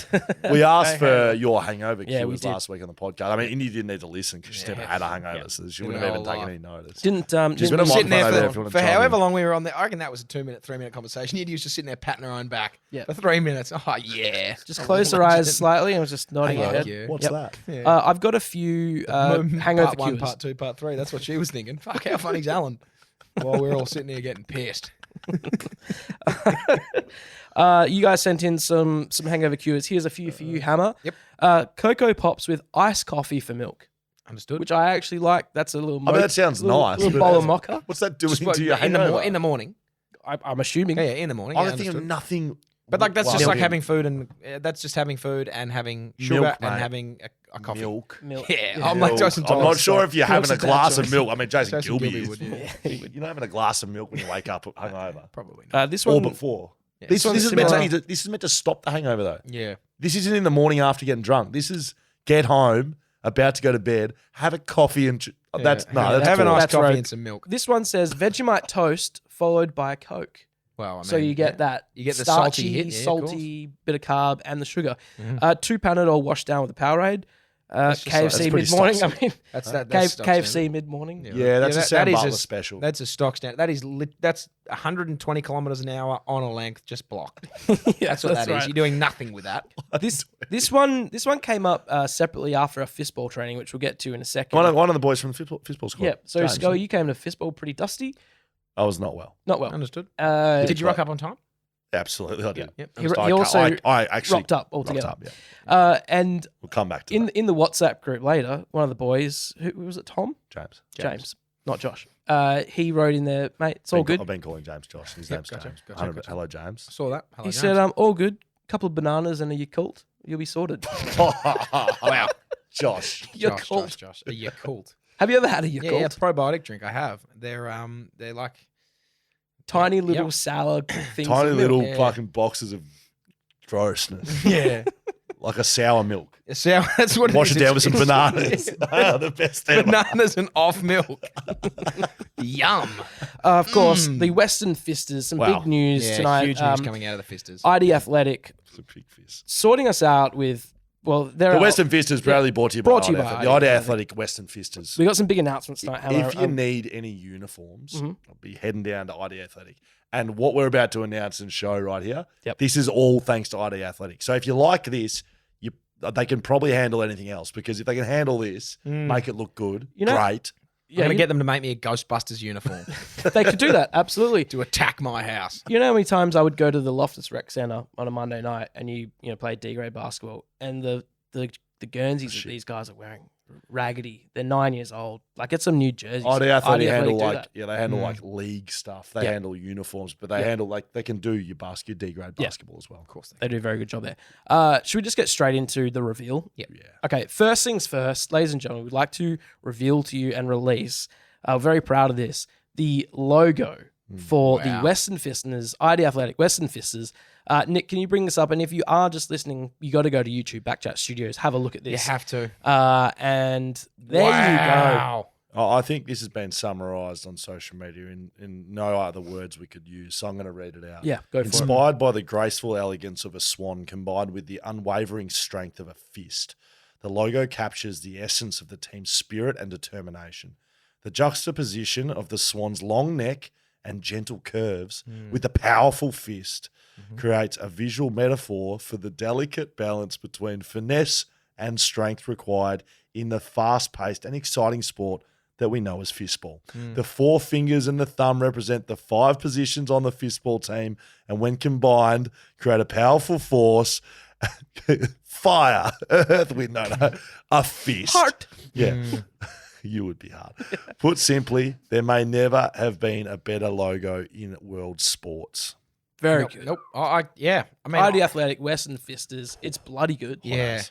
We asked hangover. for your hangover Yeah, we cues did. last week on the podcast. I mean, Indy didn't need to listen because she's never had a hangover, so she wouldn't have even taken any notice. Didn't She's been didn't- a Sitting microphone over there there if you want to for chime however in. long we were on there. I reckon that was a 2-minute, 3-minute conversation. Indy was just sitting there patting her own back Yeah. for 3 minutes. Oh, yeah. just closed her eyes slightly and was just nodding her Thank head. you. What's Yep. that? Yeah. I've got a few hangover part 1, cures. part 2, part 3. That's what she was thinking. Fuck, how funny's Alan? While we're all sitting here getting pissed. You guys sent in some hangover cures. Here's a few for you, Hammer. Yep. Cocoa Pops with iced coffee for milk, Understood. which I actually like. That's a little. I mean, that sounds nice. Little but bowl of mocha. What's that doing Just to your in hangover? the morning. I'm assuming. Yeah, in the morning. I Yeah, don't think of understood. nothing. But like that's Well, just like milk. having food and that's just having food and having sugar Milk, and mate. having a coffee. Milk. Milk. Yeah, Yeah. I'm like Jason. I'm not sure if you're having Milk's a a bad glass of choice. milk. I mean, Jason Jason Gilby Gilby is. would, yeah. You're not having a glass of milk when you wake up hungover. Probably not. This Or one. before. Yeah. This one's is meant similar. to, this is meant to stop the hangover though. Yeah. This isn't in the morning after getting drunk. This is get home, about to go to bed, have a coffee and that's have that's a nice That's coffee right. and some milk. This one says Vegemite toast followed by a Coke. Well, I mean, So you get that You get the starchy, salty hit, yeah, of salty bit of carb and the sugar. Mhm. 2 Panadol washed down with a Powerade. That's just- KFC that's pretty mid morning. I stock mean, That's that's stock KFC standard. mid morning. Yeah, that's a Sam that is Butler a- special. That's a stock standard. That is that's 120 kilometers an hour on a length, just blocked. Yeah, That's what that is. right. You're doing nothing with that. This one came up separately after a fistball training, which we'll get to in a second. One of the boys from the fistball squad. Yeah. So James. Scully, you came to fistball pretty dusty. I was not well. Not well. Understood. Did Did you rock up on time? Absolutely, I did. Yep. He also I actually rocked up altogether. Rocked up, yeah. And We'll come back to in that. the WhatsApp group later, one of the boys, who was it? Tom? James. Not Josh. He wrote in there, mate. It's all good. I've been calling James Josh. His Yep, name's gotcha, James. gotcha, 100%. gotcha. Hello, James. I saw that. Hello, He James. said, all good. Couple of bananas and a Yakult. You'll be sorted. Wow, Josh. Yakult. Josh. A Yakult. Have you ever had a Yakult? Yeah, probiotic drink. I have. They're like Tiny little Yep. sour things. Tiny of milk. little yeah. fucking boxes of grossness, yeah. like a sour milk. So that's what Wash is. it down with some It's- bananas. They are the best ever. Bananas and off milk. Yum. Of course, the Western Fisters. Some Wow. big news Yeah, tonight. huge news coming out of the Fisters. ID Athletic It's a big fist. sorting us out with, well, they're The out. Western Fisters proudly brought to you by Brought to you ID by Athletic. The ID ID Athletic Western Fisters. We got some big announcements tonight. Hannah. If you need any uniforms, Mhm. I'll be heading down to ID Athletic. And what we're about to announce and show right here, Yep. this is all thanks to ID Athletic. So if you like this, they can probably handle anything else, because if they can handle this, make it look good, You know- great. I'm going to you- get them to make me a Ghostbusters uniform They could do that, absolutely. to attack my house. You know how many times I would go to the Loftus Rec Centre on a Monday night and you play D-grade basketball, and the Guernseys that these guys are wearing, raggedy. They're 9 years old. Like, get some new jerseys. ID Athletic handle do like that. they handle like league stuff. They Yeah. handle uniforms, but they Yeah. handle like they can do your D-grade Yeah. basketball as well. Of course. They do a very good job there. Should we just get straight into the reveal? Yep. Yeah. Okay, first things first, ladies and gentlemen, we'd like to reveal to you and release, very proud of this, the logo for the Wow. Western Fisters, ID Athletic Western Fisters. Nick, can you bring this up? And if you are just listening, you got to go to YouTube, BackChat Studios, have a look at You this. have to. And there you go. I I think this has been summarised on social media in no other words we could use, so I'm going to read it out. Yeah, go for it. Inspired by the graceful elegance of a swan combined with the unwavering strength of a fist, the logo captures the essence of the team's spirit and determination. The juxtaposition of the swan's long neck and gentle curves with the powerful fist creates a visual metaphor for the delicate balance between finesse and strength required in the fast-paced and exciting sport that we know as fistball. The 4 fingers and the thumb represent the 5 positions on the fistball team, and when combined, create a powerful force. Fire, earth, wind, no, a fist. Heart. Yeah. You would be hard. Put simply, there may never have been a better logo in world sports. Very Nope. good. Nope. I mean, Hardy Athletic, Western Fisters. It's bloody good. yeah.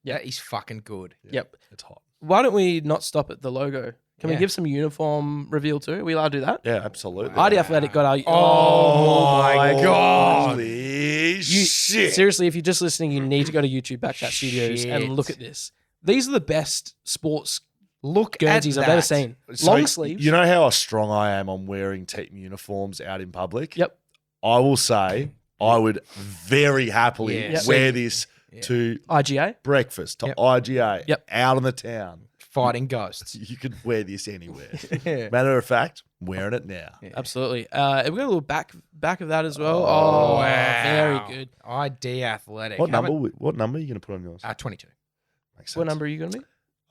Yeah. That is fucking good. Yep. It's hot. Why don't we not stop at the logo? Can we Yeah. give some uniform reveal too? Are we allowed to do that? Yeah, absolutely. Hardy Athletic got our. Oh my God. Holy shit. Seriously, if you're just listening, you need to go to YouTube BackChat Studios and Shit. look at this. These are the best sports Look Guernseys at I've that. ever seen. So, Long sleeves. You know how strong I am on wearing team uniforms out in public? Yep. I will say I would very happily Yeah. wear this Yeah. to IGA. breakfast, to Yep. IGA, Yep. out in the town. Fighting ghosts. You could wear this anywhere. Yeah. Matter of fact, I'm wearing it now. Absolutely. We've got a little back of that as well. Oh, Oh, Wow. very good. ID Athletic. What number are you going to put on yours? 22. Makes What sense. number are you going to be?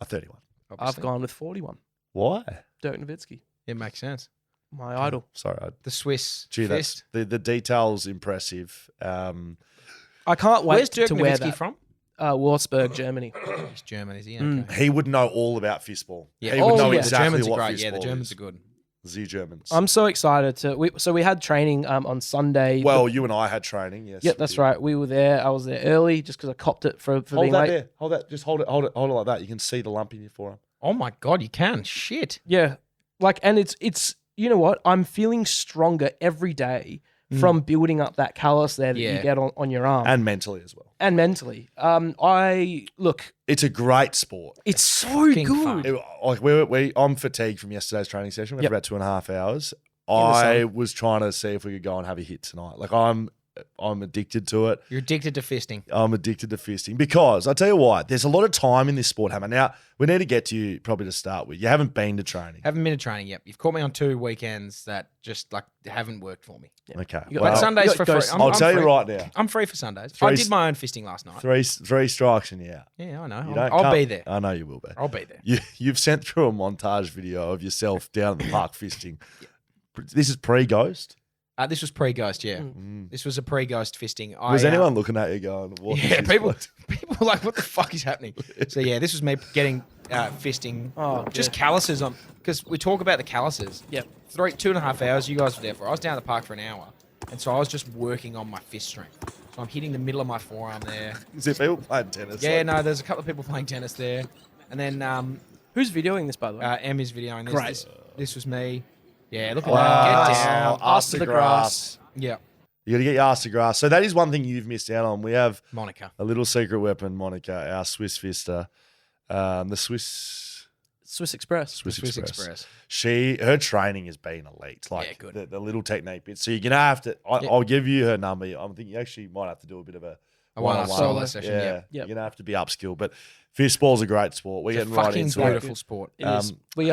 31. I've Obviously. gone with 41. Why? Dirk Nowitzki, It makes sense. my idol. Sorry. The Swiss Gee, fist. that's the detail's impressive. I can't wait Where's Dirk to wear Nowitzki that. from? Wolfsburg, Germany. He's German, is he? Mm. Okay. He would know all about fistball. Yeah. He would know yeah. The exactly Germans are what great. fistball Yeah, the Germans is. are good. The Germans. I'm so excited to. So we had training on Sunday. Well, you and I had training. Yes. yeah, we that's did. right. We were there. I was there early just because I copped it for Hold being that late. there. Hold that. Just hold it like that. You can see the lump in your forearm. Oh my God, you can. Shit. Yeah, and it's you know what? I'm feeling stronger every day from building up that callus there that Yeah. you get on your arm And mentally as well. and mentally. It's a great sport. It's so Fucking fun. good. I'm fatigued from yesterday's training session. We had Yep. about 2.5 hours. the I sun. was trying to see if we could go and have a hit tonight. Like I'm addicted to it. You're addicted to fisting. I'm addicted to fisting because I tell you what, there's a lot of time in this sport, Hammer. Now we need to get to you probably to start with. You haven't been to training. Haven't been to training yet. You've caught me on 2 weekends that just like haven't worked for me. Okay. You got- But Well, Sundays you for got free. ghosts. I'll tell you free. right now. I'm free for Sundays. I Three- did my own fisting last night. Three strikes and yeah. Yeah, I know. You don't I'll come- be there. I know you will be. I'll be there. You've sent through a montage video of yourself down at the park fisting. This is pre-ghost. This was pre-ghost, yeah. Mm. This was a pre-ghost fisting. Was anyone looking at you going, what is Yeah, this people bloke? people were like, what the fuck is happening? So yeah, this was me getting fisting, Oh, just good. calluses on, because we talk about the calluses. Yep. 2.5 hours. You guys were there for. I was down at the park for an hour, and so I was just working on my fist strength. So I'm hitting the middle of my forearm there. Is there people playing tennis? Yeah, like- no, there's a couple of people playing tennis there, and then Who's videoing this, by the way? Em is videoing this. Great. This was me. Yeah, look at Wow. that. Get down. Ass to the grass. Yeah, You got to get your ass to grass. So that is one thing you've missed out on. We have Monica. a little secret weapon, Monica, our Swiss Fister, the Swiss Express. Express. Her training has been elite. Like Yeah, good. the little technique bit. So you're gonna have to. I'll give you her number. I think you actually might have to do a bit of a A one-off one-on-one. solo session. Yeah, Yep. You're gonna have to be upskilled. But fistball's a great sport. We're it's a getting right fucking into it. beautiful sport. It is. We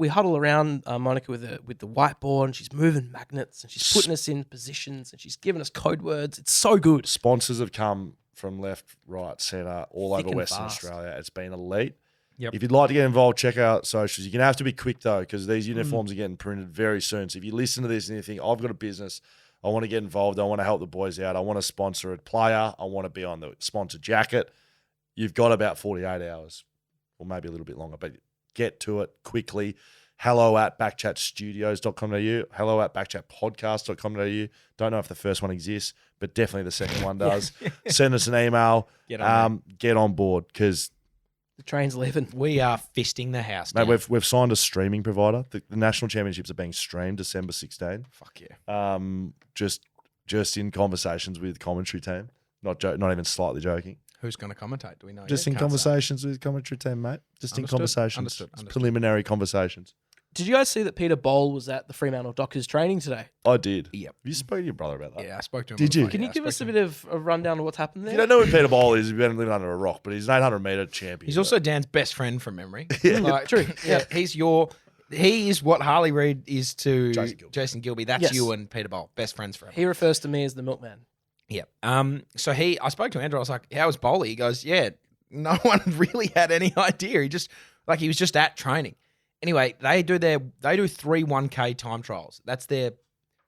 huddle around Monica with the whiteboard, and she's moving magnets, and she's putting us in positions, and she's giving us code words. It's so good. Sponsors have come from left, right, centre, all Thick over and Western fast. Australia. It's been elite. Yep. If you'd like to get involved, check out socials. You're going to have to be quick, though, because these uniforms are getting printed very soon. So if you listen to this and you think, I've got a business, I want to get involved, I want to help the boys out, I want to sponsor a player, I want to be on the sponsor jacket, you've got about 48 hours or maybe a little bit longer, but get to it quickly. hello@backchatstudios.com.au, hello@backchatpodcast.com.au. Don't know if the first one exists, but definitely the second one does. Send us an email. Get on Get on board because The train's leaving. We are fisting the house. mate, down. we've signed a streaming provider. The national championships are being streamed December 16. Fuck yeah. Just in conversations with commentary team. Not even slightly joking. Who's going to commentate? Do we know? Just yet? in Can't say. conversations with commentary team, mate. Just in Understood. conversations. Understood. Preliminary conversations. Did you guys see that Peter Bowl was at the Fremantle Dockers training today? I did. Yep. You spoke to your brother about that. Yeah, I spoke to him. Did on the you? phone. Can Yeah, you I give spoke us to a him. bit of a rundown of what's happened If there? you don't know who Peter Bowl is, you've been living under a rock, but he's an 800-meter champion. He's also Dan's best friend from memory. Yeah. True. Yeah, he is what Harley Reid is to Jason Gilbey. Jason Gilbey. That's Yes. you and Peter Bowl, best friends forever. He refers to me as the milkman. Yeah. So I spoke to Andrew. I was like, "How was Bowley?" He goes, "Yeah, no one really had any idea. He was just at training." Anyway, they do 3 1K time trials. That's their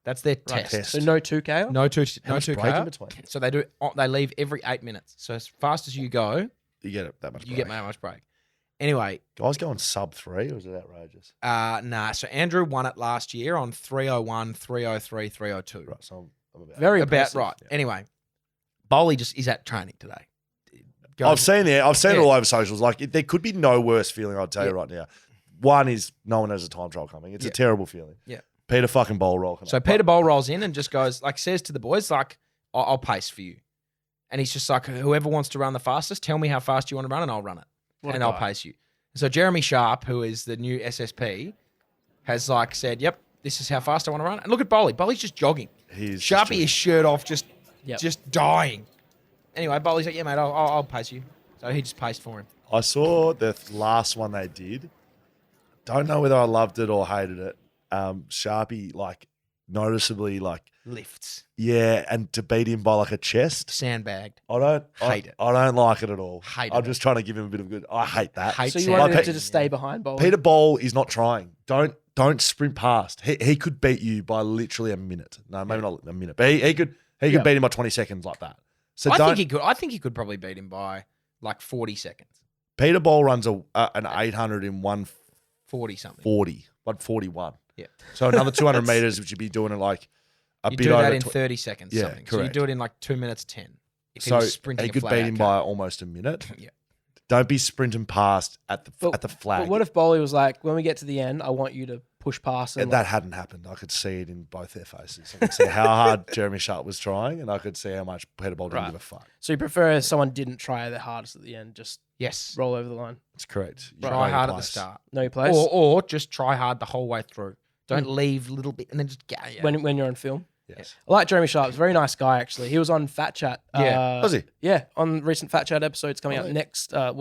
test. So no 2K? No two much break in K. between? So they leave every 8 minutes. So as fast as you go, You get it that much. you get that much break. Anyway, Guys going sub 3, or is it outrageous? nah. So Andrew won it last year on 301, 303, 302. Right, so I'm about. Very About impressive. right. Anyway, Bowley just is at training today. I've seen it Yeah. all over socials. Like, there could be no worse feeling, I'll tell you Yeah. right now. One is no one has a time trial coming. It's a terrible feeling. Yeah. Peter fucking Bowl rocking So up. Peter Bowl rolls in and just goes, says to the boys, I'll pace for you. And he's just like, whoever wants to run the fastest, tell me how fast you want to run and I'll run it. What a And I'll guy. pace you. So Jeremy Sharp, who is the new SSP, has said, yep, this is how fast I want to run. And look at Bowley. Bowley's just jogging. He's just Sharpie doing- his shirt off, just Yep. dying. Anyway, Bowley's like, yeah, mate, I'll pace you. So he just paced for him. I saw the last one they did. Don't know whether I loved it or hated it. Sharpie, noticeably, Lifts. yeah, and to beat him by a chest. Sandbagged. I don't Hate it. I don't like it at all. Hate I'm it. just trying to give him a bit of good. I hate that. Hate So you Sam. wanted him Like, to just stay behind Bowl? Peter Bowl is not trying. Don't sprint past. He could beat you by literally a minute. No, maybe not a minute, but he could Yeah. beat him by 20 seconds like that. So I don't. think he could. I think he could probably beat him by 40 seconds. Peter Bowl runs an 800 in 40 something. 141. Yeah. So another 200 meters, which you'd be doing it a You bit do that over. in 30 seconds. Yeah, something. So you correct. do it in 2 minutes 10. If So was sprinting he a could flat beat out him cut. by almost a minute. Yeah. Don't be sprinting past at the flag. But what if Bowley was like, when we get to the end, I want you to push past and that hadn't happened? I could see it in both their faces. I could see how hard Jeremy Sharp was trying, and I could see how much Peter Bowl didn't Right. give a fuck. So you prefer someone didn't try their hardest at the end, just Yes. roll over the line? That's correct. You Try know your hard at the place. start. Know your place? Or just try hard the whole way through. Don't leave a little bit and then just get yeah. when you're on film? Yes. I like Jeremy Sharp. He's a very nice guy, actually. He was on Fat Chat. Yeah. Was he? Yeah, on recent Fat Chat episodes coming out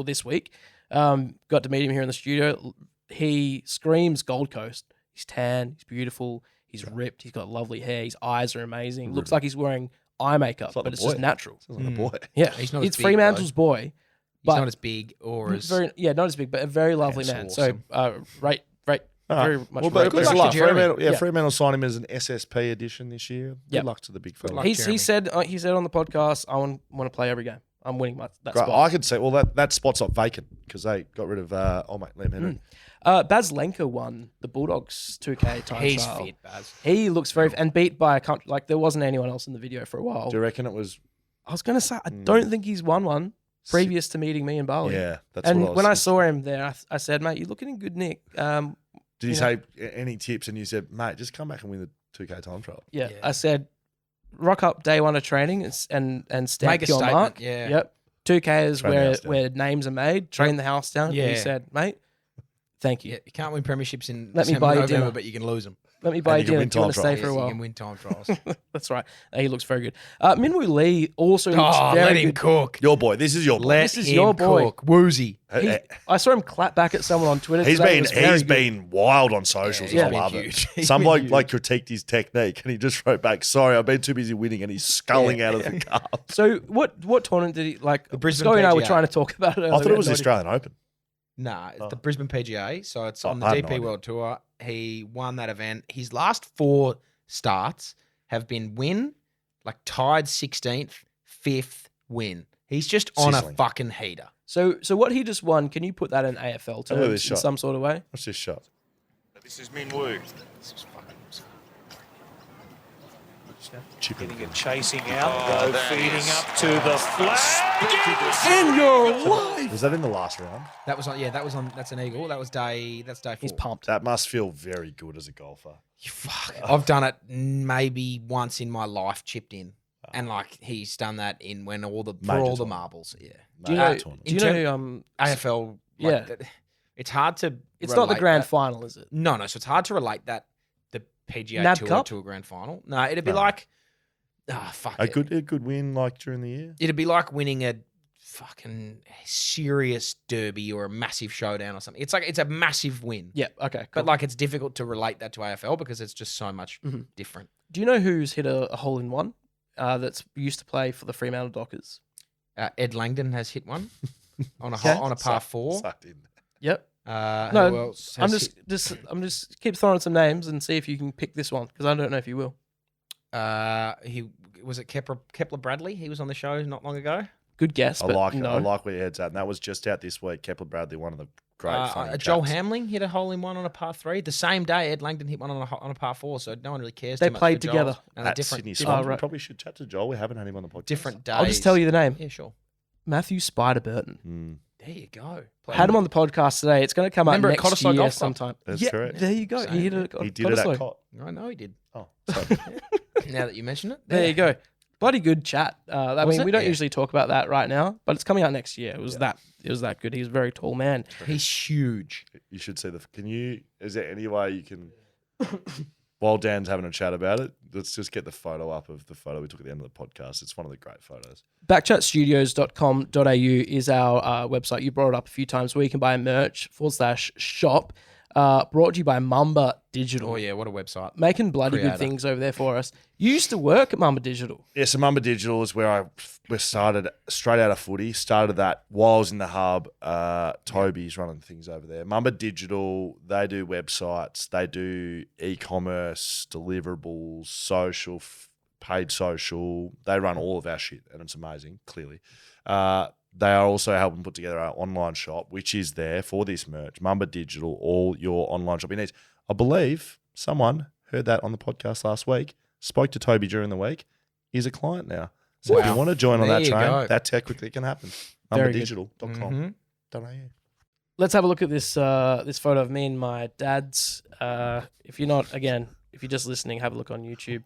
this week. Got to meet him here in the studio. He screams Gold Coast. He's tan. He's beautiful. He's ripped. He's got lovely hair. His eyes are amazing. Looks like he's wearing eye makeup, like but the it's just boy. natural. Sounds like a boy. Yeah, He's not as it's big, Fremantle's boy. He's but not as big or as not as big, but a very lovely man. Handsome. So, right, All right. very much. Well, but rate best luck of to luck. Jeremy. Fremantle, Yeah. Fremantle signed him as an SSP edition this year. Good Yep. luck to the big fella. luck. he Jeremy. said on the podcast, I want to play every game. I'm winning that Great. spot. I could say, well, that spot's not vacant because they got rid of Liam Henry. Baz Lenker won the Bulldogs 2K time he's trial. fit, Baz. He looks very and beat by a country there wasn't anyone else in the video for a while. Do you reckon it was? I was going to say I don't think he's won one previous to meeting me in Bali. Yeah, that's and what I was when I thinking. saw him there, I said, "Mate, you're looking in good nick." Did you you say any tips? And you said, mate, just come back and win the 2K time trial. Yeah, Yeah. I said, "Rock up day one of training and stamp Make a your statement, mark." yeah. Yep. 2K is Train the house down. where names are made. Train the house down. Yeah. And he said, "Mate, thank you. Yeah, you can't win premierships in Let me December, buy you November, dinner. but you can lose them. Let me buy And you you dinner. can win Do you want to time stay trials. for a while?" You can win time trials. That's right. He looks very good. Minwoo Lee also looks Oh, very let him good. cook. Your boy. This is your boy. Let This is him your boy. cook. Woozy. I saw him clap back at someone on Twitter. He's today. It been was very he's good. been wild on socials. Yeah, and I he's love been it. huge. He's Some been bloke huge. critiqued his technique, and he just wrote back, "Sorry, I've been too busy winning," and he's sculling out of the cup. So what tournament did he like? The Brisbane Scotty and I were PGA. trying to talk about it. I earlier. thought it was No the idea. Australian Open. Nah, it's the Brisbane PGA. So it's Oh, on the I had no DP idea. World Tour. He won that event. His last 4 starts have been tied 16th, 5th, win. He's just on Sizzling. a fucking heater. So what he just won? Can you put that in AFL Look at terms this in shot. some sort of way? What's this shot? This is Min Woo. Chipping. Getting it chasing out, feeding up to the flag. In your life. Was that in the last round? That was on. Yeah, that was on. That's an eagle. That's day 4. He's pumped. That must feel very good as a golfer. Fuck. I've done it maybe once in my life. Chipped in. And like he's done that in when all the Major marbles. Yeah. Do you know? tournament. Do you know? AFL? Yeah. It's hard to. It's not the relate grand that. final, is it? No. So it's hard to relate that the PGA NAB Tour Cup? to a grand final. No, it'd be No. like, fuck A it. good win like during the year. It'd be like winning a fucking serious derby or a massive showdown or something. It's like it's a massive win. Yeah. Okay. Cool. But like it's difficult to relate that to AFL because it's just so much different. do you know who's hit a hole in one? That's used to play for the Fremantle Dockers. Ed Langdon has hit one on a Okay. on a par four. Sucked in. Yep. Who No, else I'm has just keep throwing some names and see if you can pick this one because I don't know if you will. he was it Kepler Bradley? He was on the show not long ago. Good guess, I but like no. I like where your head's at, and that was just out this week. Kepler Bradley, one of the great funny Joel chaps. Hamling hit a hole in one on a par three. The same day Ed Langdon hit one on a par four, so no one really cares. They too much played for Joel's. together And a At different Sydney different, Swans. We right. probably should chat to Joel. We haven't had him on the podcast. different days. I'll just tell you the name. Yeah, sure. Matthew Spider Burton. Mm, There you go. Had him on the podcast today. It's going to come out Remember at next Cottesloe year Golf Club? sometime. that's yeah, correct. there you go. Same. He hit it. He did it at Cottesloe. Cot. I know he did. Oh, sorry. Now that you mention it, There you go. Bloody good chat. I Was mean, it? we don't Yeah. usually talk about that right now, but it's coming out next year. It was that good. He's a very tall man. He's huge. You should see the. Can you? Is there any way you can? While Dan's having a chat about it, let's just get the photo up of the photo we took at the end of the podcast. It's one of the great photos. Backchatstudios.com.au is our website. You brought it up a few times where you can buy merch /shop. Brought to you by Movember Digital. Oh yeah, what a website. Making bloody Creator. good things over there for us. You used to work at Movember Digital. Yeah, so Movember Digital is where we started straight out of footy. Started that while I was in the hub. Toby's running things over there. Movember Digital, they do websites, they do e-commerce, deliverables, social, paid social. They run all of our shit, and it's amazing, clearly. They are also helping put together our online shop, which is there for this merch. Movember Digital, all your online shopping needs. I believe someone heard that on the podcast last week, spoke to Toby during the week. He's a client now. So if you Wow. want to join on There that you train, go. that's how quickly it can happen. Very good. Mumberdigital.com. Let's have a look at this this photo of me and my dad's. If you're just listening, have a look on YouTube.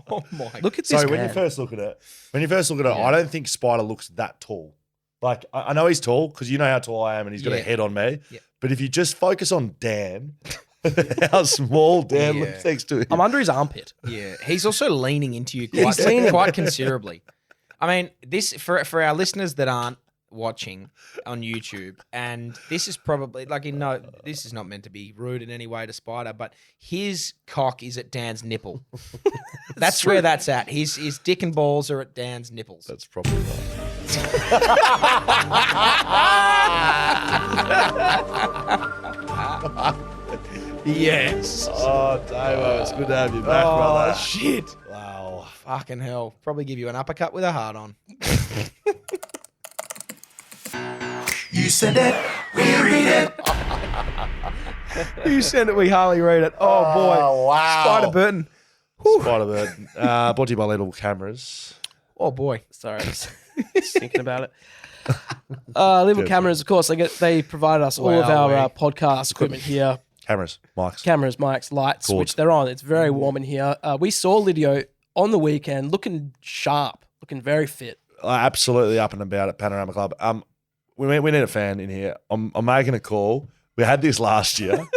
Oh my. Look at this So when man. you first look at it, I don't think Spider looks that tall. Like I know he's tall because you know how tall I am, and he's got a Yeah. head on me. Yeah. But if you just focus on Dan, how small Dan Yeah. looks next to him. I'm under his armpit. Yeah, he's also leaning into you He's leaning. quite considerably. I mean, this for our listeners that aren't watching on YouTube, and this is probably this is not meant to be rude in any way to Spider, but his cock is at Dan's nipple. That's where that's at. His dick and balls are at Dan's nipples. That's probably right. Yes. Oh, Davo, it's good to have you back, brother. Shit. Wow. Fucking hell. Probably give you an uppercut with a heart on. You send it, we read it. You send it, we Harley Reid it. Oh, boy. wow. Spider Burton. Spider-Bird. Brought to you by Little Cameras. Oh, boy. Sorry, I was just thinking about it. Little cameras, of course. They provided us all of our Wow. podcast equipment here. Cameras, mics. Cameras, mics, lights, Cords. which they're on. It's very warm in here. We saw Lydio on the weekend looking sharp, looking very fit. Absolutely up and about at Panorama Club. We need a fan in here. I'm making a call. We had this last year,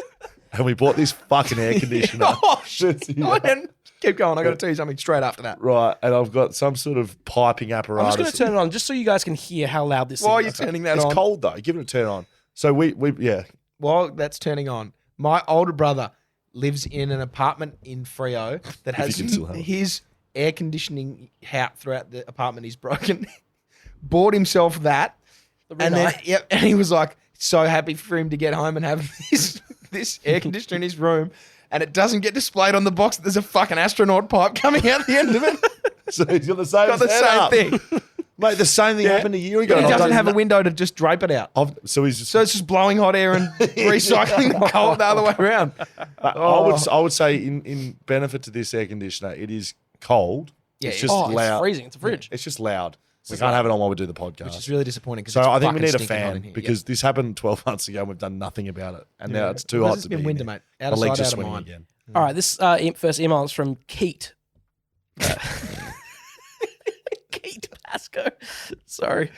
and we bought this fucking air conditioner. Oh, shit. Keep going. I got to tell you something straight after that. Right, and I've got some sort of piping I'm apparatus. just going to turn it on just so you guys can hear how loud this While is. you're turning that It's on. cold though. Give it a turn on. So we While that's turning on, my older brother lives in an apartment in Freo that you has can still have it. his air conditioning out throughout the apartment. He's broken. Bought himself that. And then, and he was like so happy for him to get home and have this air conditioner in his room, and it doesn't get displayed on the box that there's a fucking astronaut pipe coming out the end of it. So he's got the same, Got the setup. same thing. Mate, the same thing happened a year ago. But he I've doesn't done have a no- window to just drape it out. So he's just. So it's just blowing hot air and recycling the cold the other way around. I would say in benefit to this air conditioner, it is cold. Yeah, it's yeah. just Oh, loud. it's freezing. It's a fridge. It's just loud. We can't have it on while we do the podcast. Which is really disappointing. So I think we need a in fan here. because this happened 12 months ago and we've done nothing about it. And now it's too Well, hot this to has been be winter, in mate. there. Out of My legs sight, are out of sweating mind. again. All right, this first email is from Keat. Let's go. Sorry.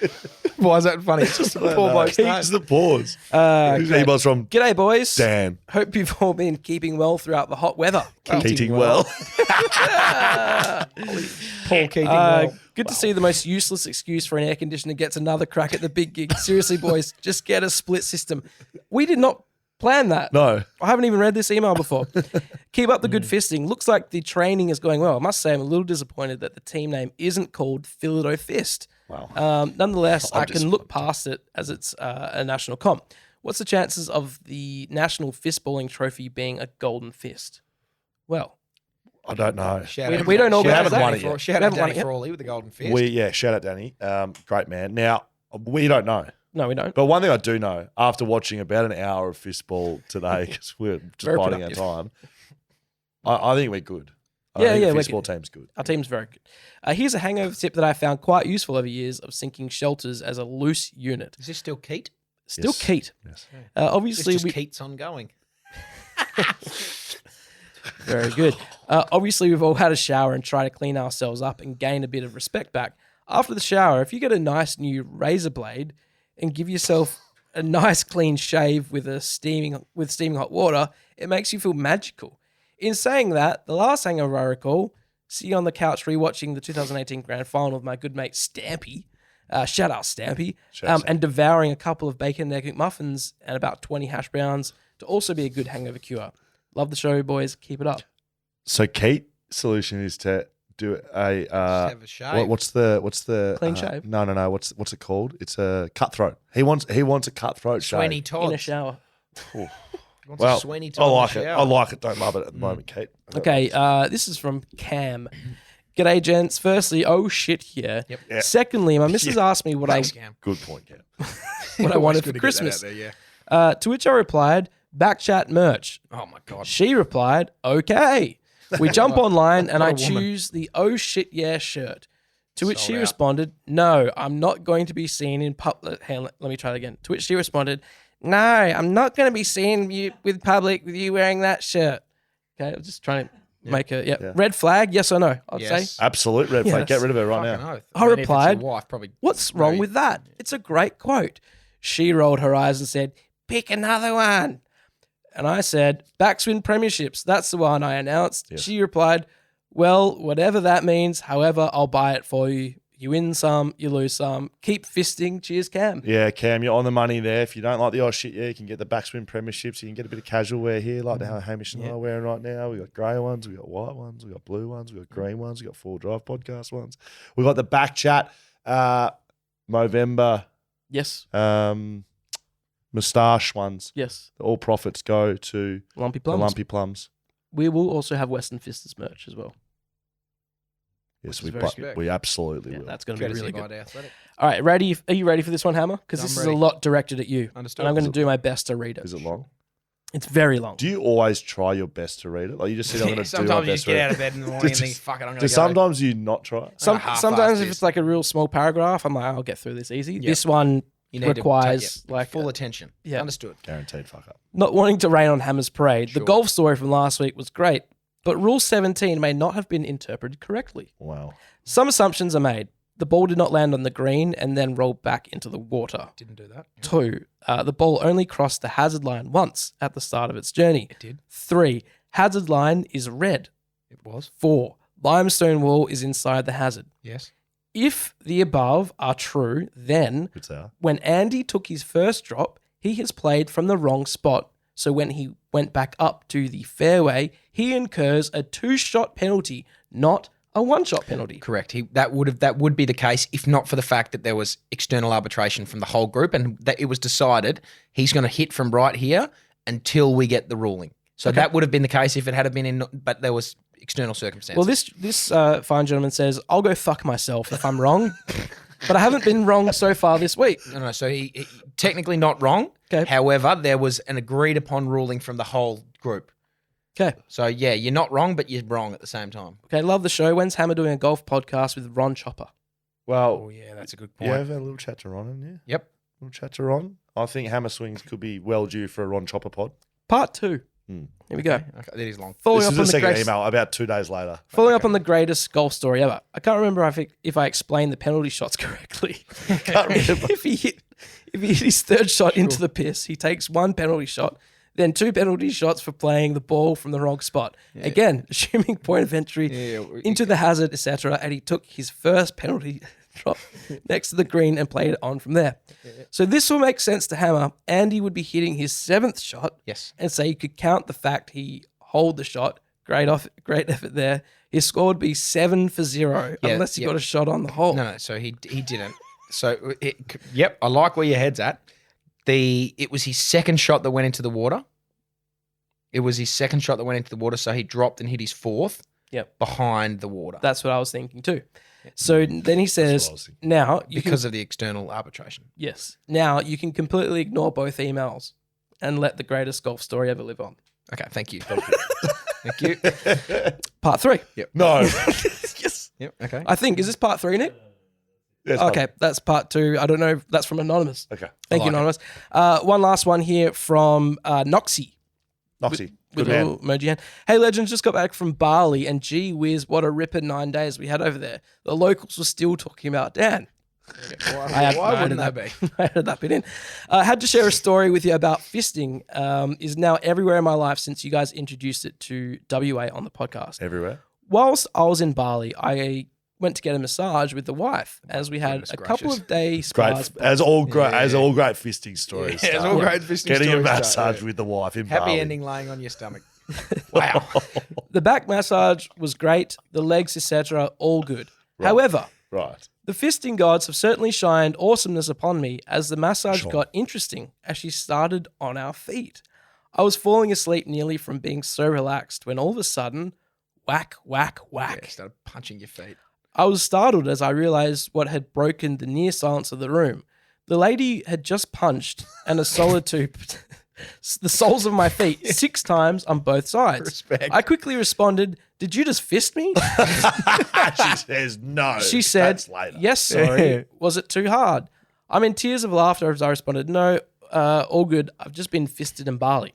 Why is that funny? It's just a poor bloke's name. It's the pause. Okay. Emails from G'day, boys. Dan. Hope you've all been keeping well throughout the hot weather. Keating well. Paul keeping well. Good to see the most useless excuse for an air conditioner gets another crack at the big gig. Seriously, boys, just get a split system. We did not plan that. No. I haven't even read this email before. Keep up the good fisting. Looks like the training is going well. I must say I'm a little disappointed that the team name isn't called Philadelphia Fist. Wow. Nonetheless, I'm I can look past it as it's a national comp. What's the chances of the national fistballing trophy being a golden fist? Well, I don't know. we don't Shout organise out that. Danny for- Shout out haven't won Danny it yet. Frawley with the golden fist. Shout out Danny. Great man. Now, we don't know. No, we don't. But one thing I do know, after watching about an hour of fistball today, because we're just Very biding our productive. time, I think we're good. I Yeah, think yeah, the we're fistball good. team's good. Our team's very good. Here's a hangover tip that I found quite useful over years of sinking shelters as a loose unit. Is this still Keat? Still Yes. Keat. Yes. Obviously, It's just we Keats ongoing. very good. Obviously, we've all had a shower and try to clean ourselves up and gain a bit of respect back. After the shower, if you get a nice new razor blade and give yourself a nice clean shave with steaming hot water, it makes you feel magical. In saying that, the last hangover I recall, sitting on the couch rewatching the 2018 grand final with my good mate Stampy, shout out Stampy, and devouring a couple of bacon and egg McMuffins and about 20 hash browns to also be a good hangover cure. Love the show, boys. Keep it up. So Keith's solution is to do a have a shave. what's the Clean shave? No. What's it called? It's a cutthroat. He wants a cutthroat Sweeney shave. Todd. In a shower. Well, Sweeney I Todd like in it. the I shower. like it. Don't love it at the moment, Kate. Okay, this is from Cam. G'day, gents. Firstly, oh shit here. Yep. Yeah. Secondly, my missus asked me what Thanks, Cam. Good point, Cam. I wanted for Christmas. To which I replied, BackChat merch. Oh my god. She replied, okay. We jump online and I What a woman. choose the oh shit yeah shirt. To which she Sold out. responded, no, I'm not going to be seen in public. Hang on, let me try that again. To which she responded, no, I'm not going to be seen with public with you wearing that shirt. Okay, I'm just trying to make a Yeah. red flag. Yes or no? I'd say. Yes. Absolute red flag. Yes. Get rid of her right Fucking now. oath. I mean, if it's your replied, wife, probably. What's wrong Very- with that? It's a great quote. She rolled her eyes and said, pick another one. And I said, backswing premierships. That's the one I announced. Yes. She replied, well, whatever that means. However, I'll buy it for you. You win some, you lose some. Keep fisting. Cheers, Cam. Yeah, Cam, you're on the money there. If you don't like the oh shit, yeah, you can get the backswing premierships. You can get a bit of casual wear here, like how Hamish and I are wearing right now. We got grey ones, we got white ones, we got blue ones, we got green ones, we got Full Drive podcast ones. We got the BackChat Movember Yes. moustache ones. Yes. All profits go to Lumpy the plums. lumpy plums. We will also have Western Fisters merch as well. Yes, Which is very we absolutely Yeah, will. that's going to be Courtesy really by good. the Athletic. All right, ready? Are you ready for this one, Hammer? Because I'm this is ready. a lot directed at you. Understood. And I'm going to do my best to read it. Is it long? It's very long. Do you always try your best to read it? Like you just say, I'm going to do my Sometimes you best just to get read out it. of bed in the morning and think, fuck it, I'm going to Do go. sometimes you not try? Sometimes if this. it's like a real small paragraph, I'm like, I'll get through this easy. Yep. This one You need requires to like full attention. yeah. Understood. Guaranteed fuck up. not wanting to rain on Hammer's parade. Sure. The golf story from last week was great, but Rule 17 may not have been interpreted correctly. Wow. Some assumptions are made. The ball did not land on the green and then roll back into the water. Didn't do that. 2. The ball only crossed the hazard line once at the start of its journey. It did. 3. Hazard line is red. It was. 4. Limestone wall is inside the hazard. Yes. If the above are true, then Good sour. when Andy took his first drop, he has played from the wrong spot. So when he went back up to the fairway, he incurs a 2-shot penalty, not a 1-shot penalty. Correct. That would be the case if not for the fact that there was external arbitration from the whole group and that it was decided he's going to hit from right here until we get the ruling. So that would have been the case if it had been in, but there was external circumstances. Well, this fine gentleman says, I'll go fuck myself if I'm wrong, but I haven't been wrong so far this week. No. So he technically not wrong. Okay. However, there was an agreed upon ruling from the whole group. Okay. So yeah, you're not wrong, but you're wrong at the same time. Okay, love the show. When's Hammer doing a golf podcast with Ron Chopper? Well, Oh yeah, that's a good you point. have a little chat to Ron in here. Yep. Little chat to Ron. I think Hammer Swings could be well due for a Ron Chopper pod. Part 2. Here we go. Okay, that is long. Following This up is on the second greatest- email about 2 days later. Following up on the greatest golf story ever. I can't remember if I explained the penalty shots correctly. Can't remember. if he hit his third shot into the piss, he takes 1 penalty shot, then 2 penalty shots for playing the ball from the wrong spot. Again, assuming point of entry into the hazard, etc. And he took his first penalty drop next to the green and played it on from there. So this will make sense to Hammer. Andy would be hitting his 7th shot. Yes. And so you could count the fact he hold the shot. Great effort there. His score would be 7 for 0 unless he got a shot on the hole. No. So he didn't. So I like where your head's at. It was his second shot that went into the water. So he dropped and hit his 4th. Yep. Behind the water. That's what I was thinking too. So then he says, now because of the external arbitration. Yes. Now you can completely ignore both emails and let the greatest golf story ever live on. Okay, thank you. Thank you. Part 3. Yep. No. Yes. Yep. Okay. I think, is this part 3, Nick? Yes, Okay, that's part 2. I don't know. That's from Anonymous. Okay. Thank you, Anonymous. One last one here from Noxie. Noxie. With Good a man. little emoji hand. Hey, legends, just got back from Bali, and gee whiz, what a ripper 9 days we had over there. The locals were still talking about Dan. Why wouldn't they be? I added that bit in. Had to share a story with you about fisting. Is now everywhere in my life since you guys introduced it to WA on the podcast. Everywhere. Whilst I was in Bali, I went to get a massage with the wife as we had Goodness a couple gracious. of days Great, spas. as all great fisting stories. Yeah, as start. all great fisting Getting stories a massage start, yeah. with the wife in Happy Bali. ending laying on your stomach. Wow. The back massage was great. The legs, etc., all good. However, Right. the fisting gods have certainly shined awesomeness upon me as the massage got interesting as she started on our feet. I was falling asleep nearly from being so relaxed when all of a sudden, whack, whack, whack. Yeah, started punching your feet. I was startled as I realized what had broken the near silence of the room. The lady had just punched and a solid tube the soles of my feet 6 times on both sides. Respect. I quickly responded, "Did you just fist me?" She says no. She said, That's later. "Yes, sorry. Was it too hard?" I'm in tears of laughter as I responded, "No, all good. I've just been fisted in Bali."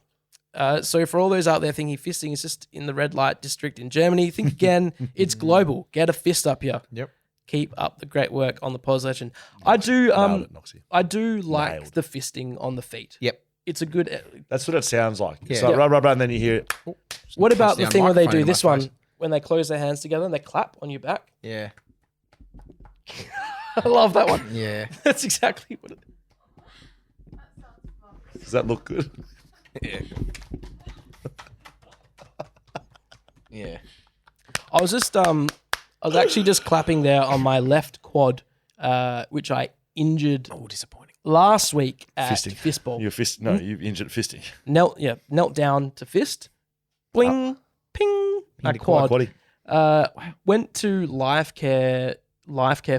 So for all those out there thinking fisting is just in the red light district in Germany, think again. It's global. Get a fist up here. Yep. Keep up the great work on the pause legend. I do Nailed it, Noxie. I do like Nailed. the fisting on the feet. Yep. It's a good. That's what it sounds like. Yeah. So rub, and then you hear it. What about Punch the down thing where they microphone do in my this one face. when they close their hands together and they clap on your back? Yeah. I love that one. Yeah. That's exactly what it is. Does that look good? Yeah. Yeah. I was actually just clapping there on my left quad, which I injured Oh, disappointing. last week at Fisting. Fistball. You injured fisting. Knelt down to fist. Bling, ping, my the quad. Quaddy. Went to life care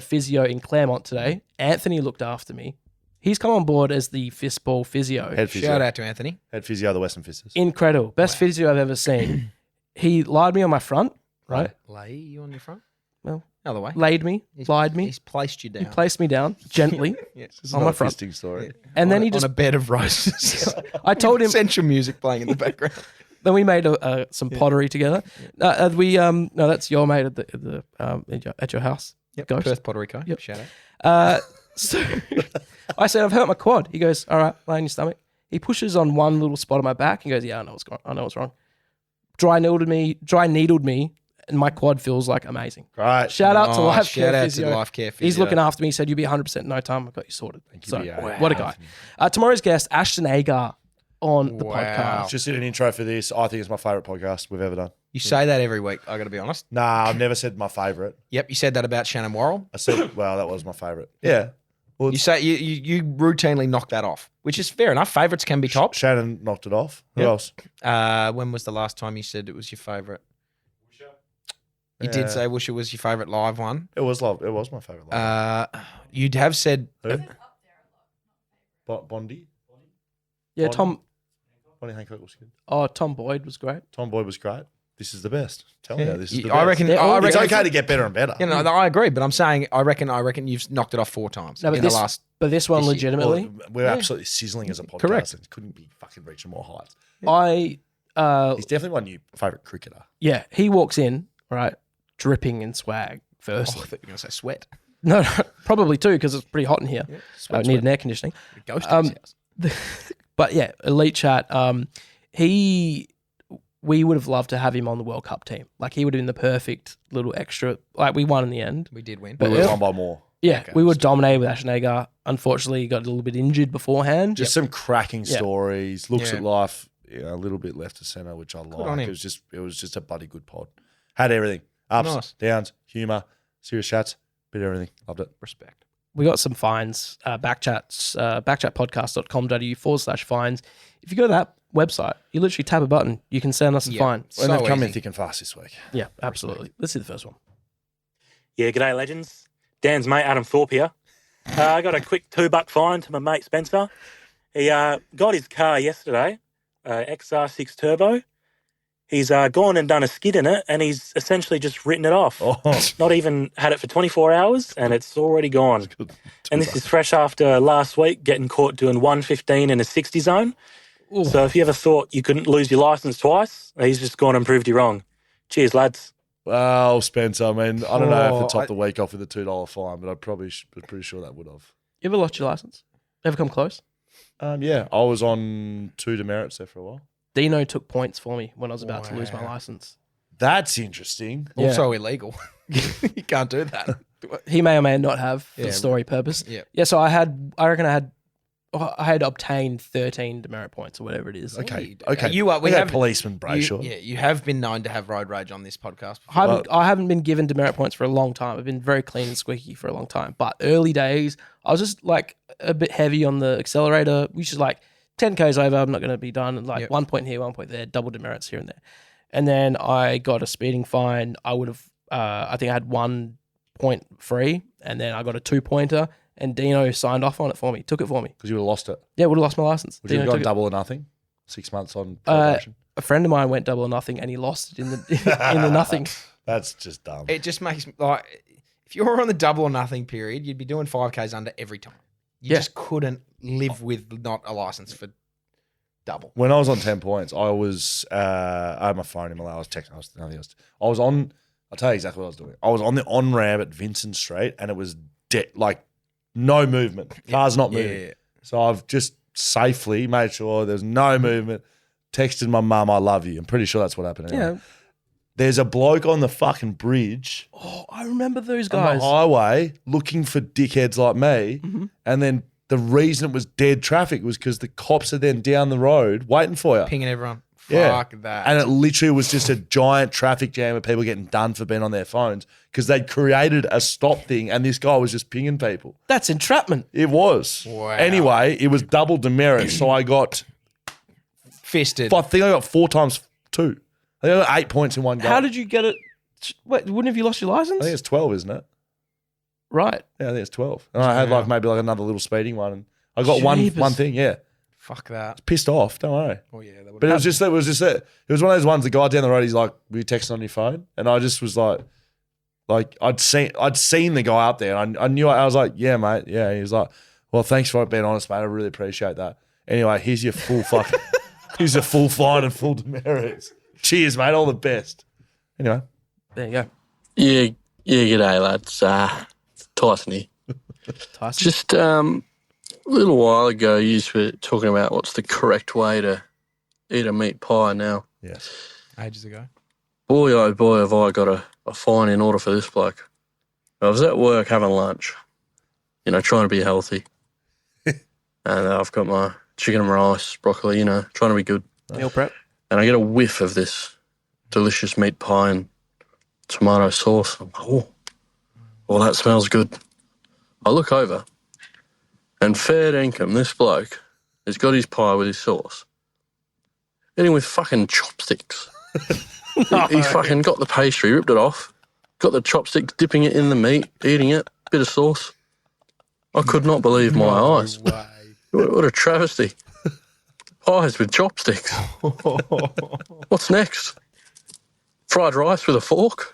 physio in Claremont today. Anthony looked after me. He's come on board as the Fistball physio. Head physio. Shout out to Anthony. Head physio, the Western Fisters. Incredible. Best physio I've ever seen. He lied me on my front, right? Lay you on your front? Well, Other way. laid me, lied me. He's placed you down. He placed me down gently This is on not my a front. fisting story. And then on he a just, bed of roses. I told him, Essential music playing in the background. then we made some pottery together. No, that's your mate at your house. Yep. Ghost. Perth Pottery Co. Yep. Shout out. So I said, I've hurt my quad. He goes, all right, lay on your stomach. He pushes on one little spot on my back. He goes, yeah, I know what's wrong. Dry needled me, and my quad feels like amazing. Right. Shout out to Life shout Care out Physio. to Life Care Physio. He's looking after me. He said, you'll be 100% in no time. I've got you sorted. So, you, BA. what a guy. Tomorrow's guest, Ashton Agar, on the Wow. podcast. Just did an intro for this. I think it's my favourite podcast we've ever done. You say that every week, I got to be honest. Nah, I've never said my favourite. Yep, you said that about Shannon Worrell. I said, well, that was my favourite. Yeah. Well, You say you routinely knock that off, which is fair enough. Favourites can be top. Shannon knocked it off. Who Yep. else? When was the last time you said it was your favourite? You Yeah. did say Wisher was your favourite live one. It was my favourite. You'd have said Who? Bondi? Yeah, Tom Hancock was good. Tom Boyd was great. Tom Boyd was great. This is the best. Tell me Yeah. this is the I best. reckon. They're all- I It's reckon. okay to get better and better. You know, I agree, but I'm saying I reckon you've knocked it off 4 times No, but in this, the last. but this one this year. legitimately, Well, we're absolutely sizzling as a podcast. Correct. And couldn't be fucking reaching more heights. I He's definitely my new favourite cricketer. Yeah, he walks in, right, dripping in swag first. Oh, I thought you were going to say sweat. No, probably too, because it's pretty hot in here. Yeah, I need an air conditioning. Ghost house. But yeah, Elite Chat, we would have loved to have him on the World Cup team. Like, he would have been the perfect little extra. Like, we won in the end. We did win. But we won by more. Yeah, Okay, we were dominated with Ashnagar. Unfortunately, he got a little bit injured beforehand. Just some cracking Yeah. stories, looks Yeah. at life, a little bit left to centre, which I on like. him. It was just a bloody good pod. Had everything. Ups, Nice. downs, humour, serious chats, bit of everything. Loved it. Respect. We got some fines. BackChat's backchatpodcast.com.au/fines. If you go to that website, you literally tap a button. You can send us a Yeah. fine. And they've come in easy. thick and fast this week. Yeah, absolutely. Let's see the first one. Yeah, g'day, legends. Dan's mate, Adam Thorpe here. I got a quick $2 fine to my mate Spencer. He got his car yesterday, XR6 Turbo. He's gone and done a skid in it, and he's essentially just written it off. Oh, Not even had it for 24 hours, and it's already gone. And this is fresh after last week getting caught doing 115 in a 60 zone. Ooh. So if you ever thought you couldn't lose your license twice, he's just gone and proved you wrong. Cheers, lads. well, Spencer, I mean, I don't know if it Oh, topped the week off with a $2 fine, but I probably was pretty sure that would have. You ever lost your license? Ever come close? Yeah, I was on 2 demerits there for a while. Dino took points for me when I was about to lose my Wow. license. That's interesting. Yeah. Also illegal. You can't do that. He may or may not have for Yeah. the story purpose. Yeah. Yeah, so I had obtained 13 demerit points or whatever it is. Okay, we okay. have- We had policeman Brayshaw. You have been known to have road rage on this podcast before. I haven't been given demerit points for a long time. I've been very clean and squeaky for a long time. But early days, I was just like a bit heavy on the accelerator, which is like 10 Ks over, I'm not going to be done. And like Yep. 1 point here, 1 point there, double demerits here and there. And then I got a speeding fine. I would have, I think I had 1 point free, and then I got a 2-pointer, and Dino signed off on it for me, took it for me. Because you would have lost it. Yeah, would have lost my license. Would you have Dino gone took it. double or nothing? 6 months on probation? A friend of mine went double or nothing, and he lost it in the in the nothing. That's just dumb. It just makes like if you were on the double or nothing period, you'd be doing 5Ks under every time. You Yeah. just couldn't live with not a license for double. When I was on 10 points, I was, I had my phone in my lap. I was texting. Nothing else. I was on, I'll tell you exactly what I was doing. I was on the on-ramp at Vincent Street, and it was like no movement. Car's not moving. Yeah. So I've just safely made sure there's no movement. Texted my mum, I love you. I'm pretty sure that's what happened. Anyway. Yeah. There's a bloke on the fucking bridge Oh, I remember those on guys. the highway looking for dickheads like me. And then the reason it was dead traffic was because the cops are then down the road waiting for you. Pinging everyone. Yeah. Fuck that. And it literally was just a giant traffic jam of people getting done for being on their phones because they'd created a stop thing and this guy was just pinging people. That's entrapment. It was. Wow. Anyway, it was double demerit. So I got, Fisted. I think I got 4 times 2. I think I got 8 points in one go. How did you get it? Wait, wouldn't have you lost your license? I think it's 12, isn't it? Right. Yeah, I think it's 12. And I had like maybe like another little speeding one. And I got one Jeepers. thing, yeah. Fuck that. Pissed off, don't worry. Oh yeah, that would. But it was just one of those ones. The guy down the road, he's like, "Were you texting on your phone?" And I just was like I'd seen the guy up there, and I knew. I was like, "Yeah, mate, yeah." He was like, "Well, thanks for being honest, mate. I really appreciate that." Anyway, here's your full fucking, here's your full fine and full demerits. Cheers, mate. All the best. Anyway, There you go. Yeah, g'day, lads. Tyson here. Tyson. Just a little while ago, you were talking about what's the correct way to eat a meat pie now. yes. ages ago. Boy, oh boy, have I got a fine in order for this bloke. I was at work having lunch, trying to be healthy. And I've got my chicken and rice, broccoli, trying to be good. Meal prep. And I get a whiff of this delicious meat pie and tomato sauce. I'm like, oh, that smells good. I look over, and fair dinkum, this bloke has got his pie with his sauce, eating with fucking chopsticks. He's fucking got the pastry, ripped it off, got the chopsticks, dipping it in the meat, eating it, bit of sauce. I could not believe my eyes. What a travesty. Pies with chopsticks. What's next? Fried rice with a fork?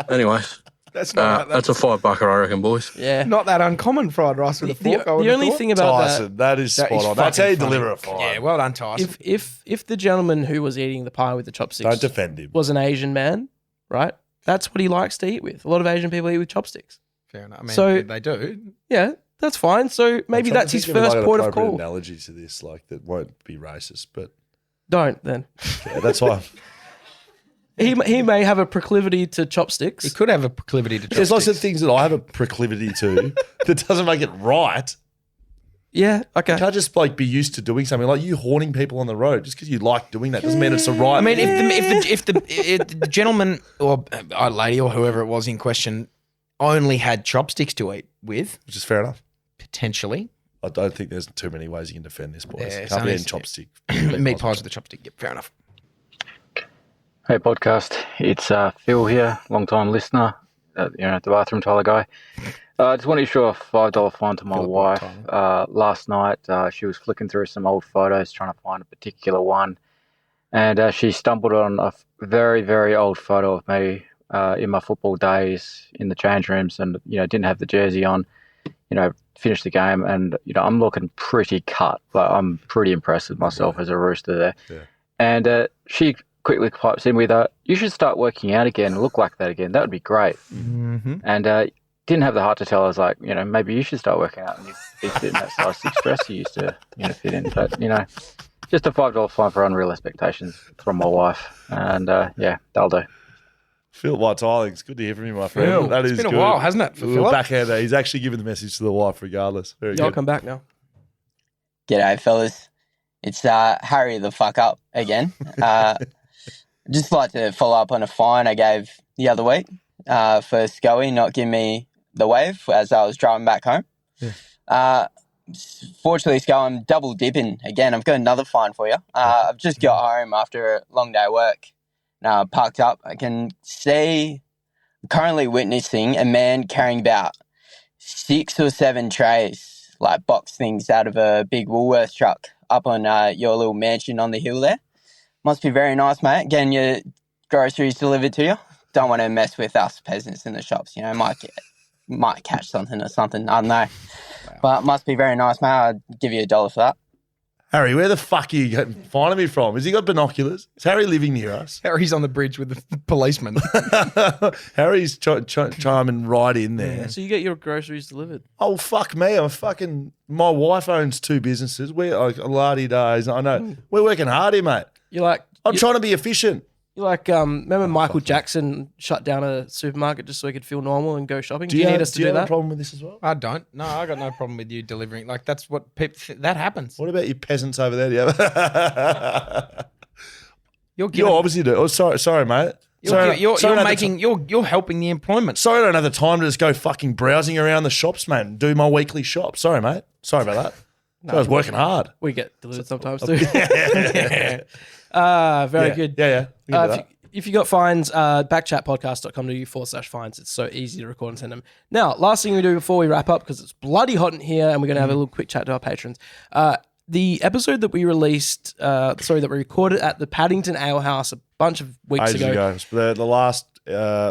Anyways, That's not. That's a $5, I reckon, boys. Yeah. Not that uncommon fried rice with a fork. The only thing about Tyson. That is spot on. That's how you deliver a fire. Yeah, well done, Tyson. if the gentleman who was eating the pie with the chopsticks Don't defend him. was an Asian man, right? That's what he likes to eat with. A lot of Asian people eat with chopsticks. Fair enough. I mean, So- they do. Yeah, that's fine. So maybe I'm trying that's to his think of, first like, an port of appropriate call. analogy to this, like that won't be racist, but Don't then. yeah, that's why. He may have a proclivity to chopsticks. He could have a proclivity to There's lots of chopsticks. things that I have a proclivity to that doesn't make it right. Yeah, okay. You can't just like be used to doing something like you horning people on the road just because you like doing that doesn't mean it's the right. I mean, if the gentleman or lady or whoever it was in question only had chopsticks to eat with, which is fair enough. potentially I don't think there's too many ways you can defend this, boys. Yeah, Can't so be it's- eating chopstick. meat pies with a chopstick. Yep, fair enough. Hey podcast, it's Phil here, long time listener, the bathroom Tyler guy. I just wanted to issue a $5 fine to my Philip wife. Tyler. Last night she was flicking through some old photos trying to find a particular one, and she stumbled on a very, very old photo of me in my football days in the change rooms, and didn't have the jersey on. Finished the game, and I'm looking pretty cut, but I'm pretty impressed with myself as a rooster there. Yeah. And she quickly pipes in with, you should start working out again and look like that again. That would be great. Mm-hmm. And didn't have the heart to tell. I was like, maybe you should start working out and you fit in that size 6 dress you used to fit in. But, just a $5 fine for unreal expectations from my wife. And, that'll do. Phil White Tyling, it's good to hear from you, my friend. Phil, That it's is been a good. while, hasn't it, for A little Philip? backhander. He's actually given the message to the wife regardless. Very Y'all good. come back now. G'day, fellas. It's Harry the fuck up again. Just like to follow up on a fine I gave the other week for Scully not giving me the wave as I was driving back home. Yeah. Fortunately, Scully, I'm double dipping again. I've got another fine for you. I've just got home after a long day of work. Now, parked up. I can see, currently witnessing a man carrying about 6 or 7 trays, like box things, out of a big Woolworths truck up on your little mansion on the hill there. Must be very nice, mate, getting your groceries delivered to you. Don't want to mess with us peasants in the shops, might catch something or something, I don't know. Wow. But must be very nice, mate. I'd give you $1 for that. Harry, where the fuck are you finding me from? Has he got binoculars? Is Harry living near us? Harry's on the bridge with the policeman. Harry's chiming right in there. Yeah, so you get your groceries delivered. Oh, fuck me. My wife owns 2 businesses. We're like lardy days. I know. We're working hard here, mate. You're like, I'm trying to be efficient. you're like, remember Michael Jackson shut down a supermarket just so he could feel normal and go shopping? Do you have, need us to do you do have that? a problem with this as well? I don't. No, I got no problem with you delivering. Like, that's what people, that happens. What about you peasants over there? Do you have You're obviously do. Oh, sorry, mate. You're helping the employment. Sorry, I don't have the time to just go fucking browsing around the shops, man, and do my weekly shop. Sorry, mate. Sorry about that. I was working hard. We get delivered sometimes too. Very Yeah. good. Yeah. We can do that. If you got fines, backchatpodcast.com.au/fines. It's so easy to record and send them. Now, last thing we do before we wrap up, because it's bloody hot in here and we're going to have a little quick chat to our patrons. The episode that we released, that we recorded at the Paddington Ale House a bunch of weeks Ages ago. It's the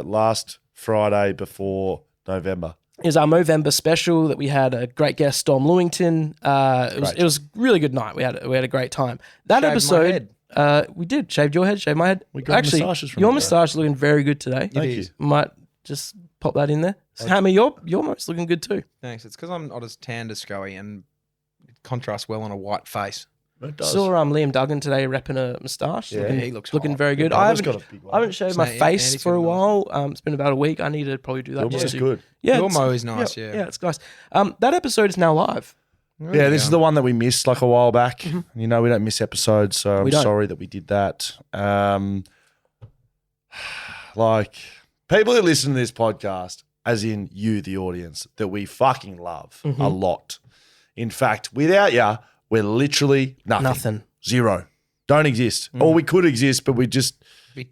last Friday before November. Is our Movember special that we had a great guest, Storm Lewington. It was a really good night. We had a great time. That Shaved my episode, we did shaved your head, shaved my head. We got massages from your it, moustache is looking very good today. Thank you. Might just pop that in there. Hammer, your moustache looking good too. Thanks. It's because I'm not as tanned as Scully and it contrasts well on a white face. It does. Saw Liam Duggan today repping a moustache. Yeah, looking, he looks looking hot. very good. Yeah, I Bubba's got a big one. haven't shaved my So, face Andy's for a got a while. It's been about a week. I need to probably do that. Your just is to- good. Yeah, Your it's- mo is nice, yeah. Yeah, it's nice. That episode is now live. Yeah, this is the one that we missed like a while back. You know, we don't miss episodes, so I'm We don't. sorry that we did that. Like, people who listen to this podcast, as in you, the audience, that we fucking love a lot. In fact, without you, we're literally nothing. Zero. Don't exist. Or we could exist, but we'd just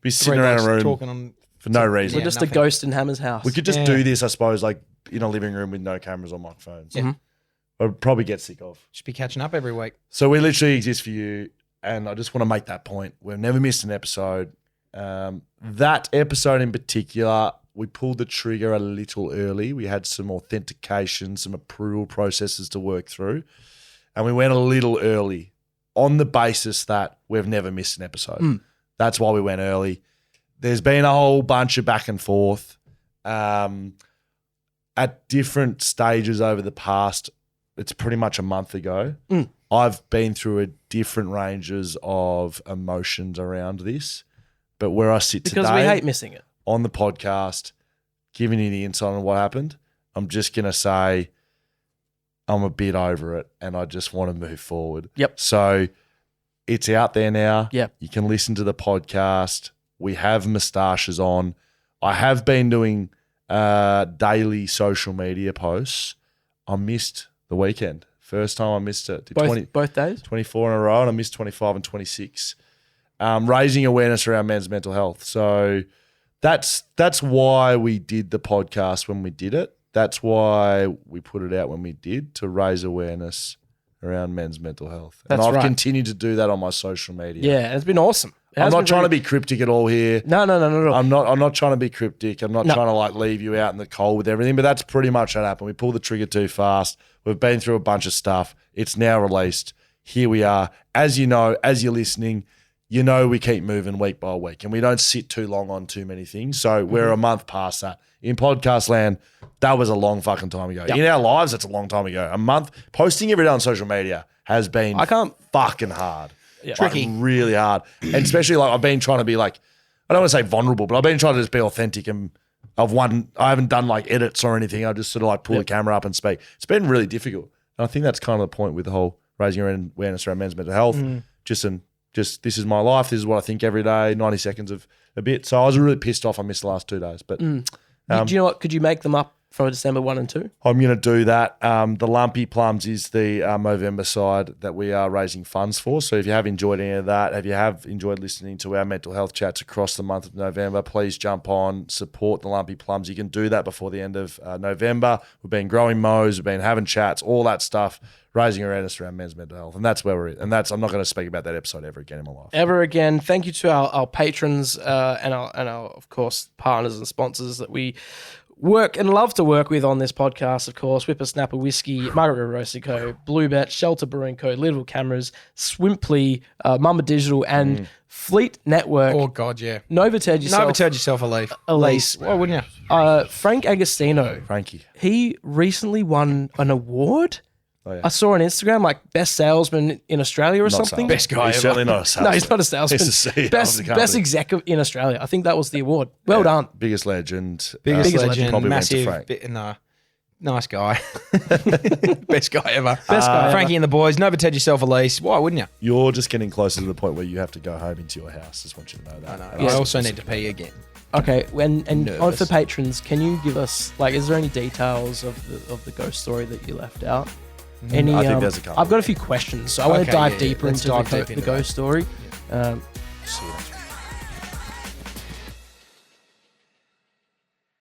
be sitting around a room talking on for no reason. We're just nothing. a ghost in Hammer's house. We could just do this, I suppose, like in a living room with no cameras or microphones. Yeah. I'd probably get sick of. Should be catching up every week. So we literally exist for you, and I just want to make that point. We've never missed an episode. That episode in particular, we pulled the trigger a little early. We had some authentication, some approval processes to work through. And we went a little early on the basis that we've never missed an episode. That's why we went early. There's been a whole bunch of back and forth at different stages over the past. It's pretty much a month ago. I've been through different ranges of emotions around this. But where I sit today, because we hate missing it on the podcast, giving you the insight on what happened, I'm just going to say I'm a bit over it and I just want to move forward. Yep. So it's out there now. Yep. You can listen to the podcast. We have moustaches on. I have been doing daily social media posts. I missed the weekend. First time I missed it. both days? 24 in a row, and I missed 25 and 26. Raising awareness around men's mental health. So that's why we did the podcast when we did it. That's why we put it out when we did, to raise awareness around men's mental health. And I've continued to do that on my social media. Yeah, it's been awesome. I'm not trying to be cryptic at all here. No. I'm not trying to be cryptic. I'm not trying to like leave you out in the cold with everything, but that's pretty much what happened. We pulled the trigger too fast. We've been through a bunch of stuff. It's now released. Here we are. As you know, as you're listening, you know we keep moving week by week and we don't sit too long on too many things. So we're a month past that. In podcast land, that was a long fucking time ago. Yep. In our lives, it's a long time ago. A month. Posting every day on social media has been fucking hard. Yeah. Tricky. Like, really hard. And especially like I've been trying to be like, I don't want to say vulnerable, but I've been trying to just be authentic and I haven't done like edits or anything. I just sort of like pull the camera up and speak. It's been really difficult. And I think that's kind of the point with the whole raising awareness around men's mental health. Just this is my life. This is what I think every day, 90 seconds of a bit. So I was really pissed off I missed the last 2 days. But do you know what? Could you make them up for December 1 and 2? I'm going to do that. The Lumpy Plums is the Movember side that we are raising funds for. So if you have enjoyed any of that, if you have enjoyed listening to our mental health chats across the month of November, please jump on, support the Lumpy Plums. You can do that before the end of November. We've been growing mows, we've been having chats, all that stuff, raising awareness around men's mental health. And that's where we're at. And I'm not going to speak about that episode ever again in my life. Ever again. Thank you to our patrons and our, of course, partners and sponsors that we work and love to work with on this podcast, of course. Whippersnapper Whisky, Margaret Roasted Co, BlueBet, Shelter Brewing Co, Little Cameras, Swimply, Mama Digital, and Fleet Network. Oh, God, yeah. Novated yourself a lease. Why wouldn't you? Frank Agostino. Frankie. He recently won an award. Oh, yeah. I saw on Instagram, like best salesman in Australia or not something. Best guy. He's ever. Certainly not a salesman. No, he's not a salesman. He's the CEO best exec in Australia. I think that was the award. Well done. Biggest legend. Biggest legend. Probably massive. Went to Frank. Nice guy. Best guy ever. Best guy Frankie ever. and the boys. Novated yourself a lease. Why wouldn't you? You're just getting closer to the point where you have to go home into your house. Just want you to know that. I know. I also need to pee again. Okay, and for patrons, can you give us, like, is there any details of the ghost story that you left out? I think there's a couple. I've got a few questions, so I want to dive deeper Let's into dive the ghost story. See you next week.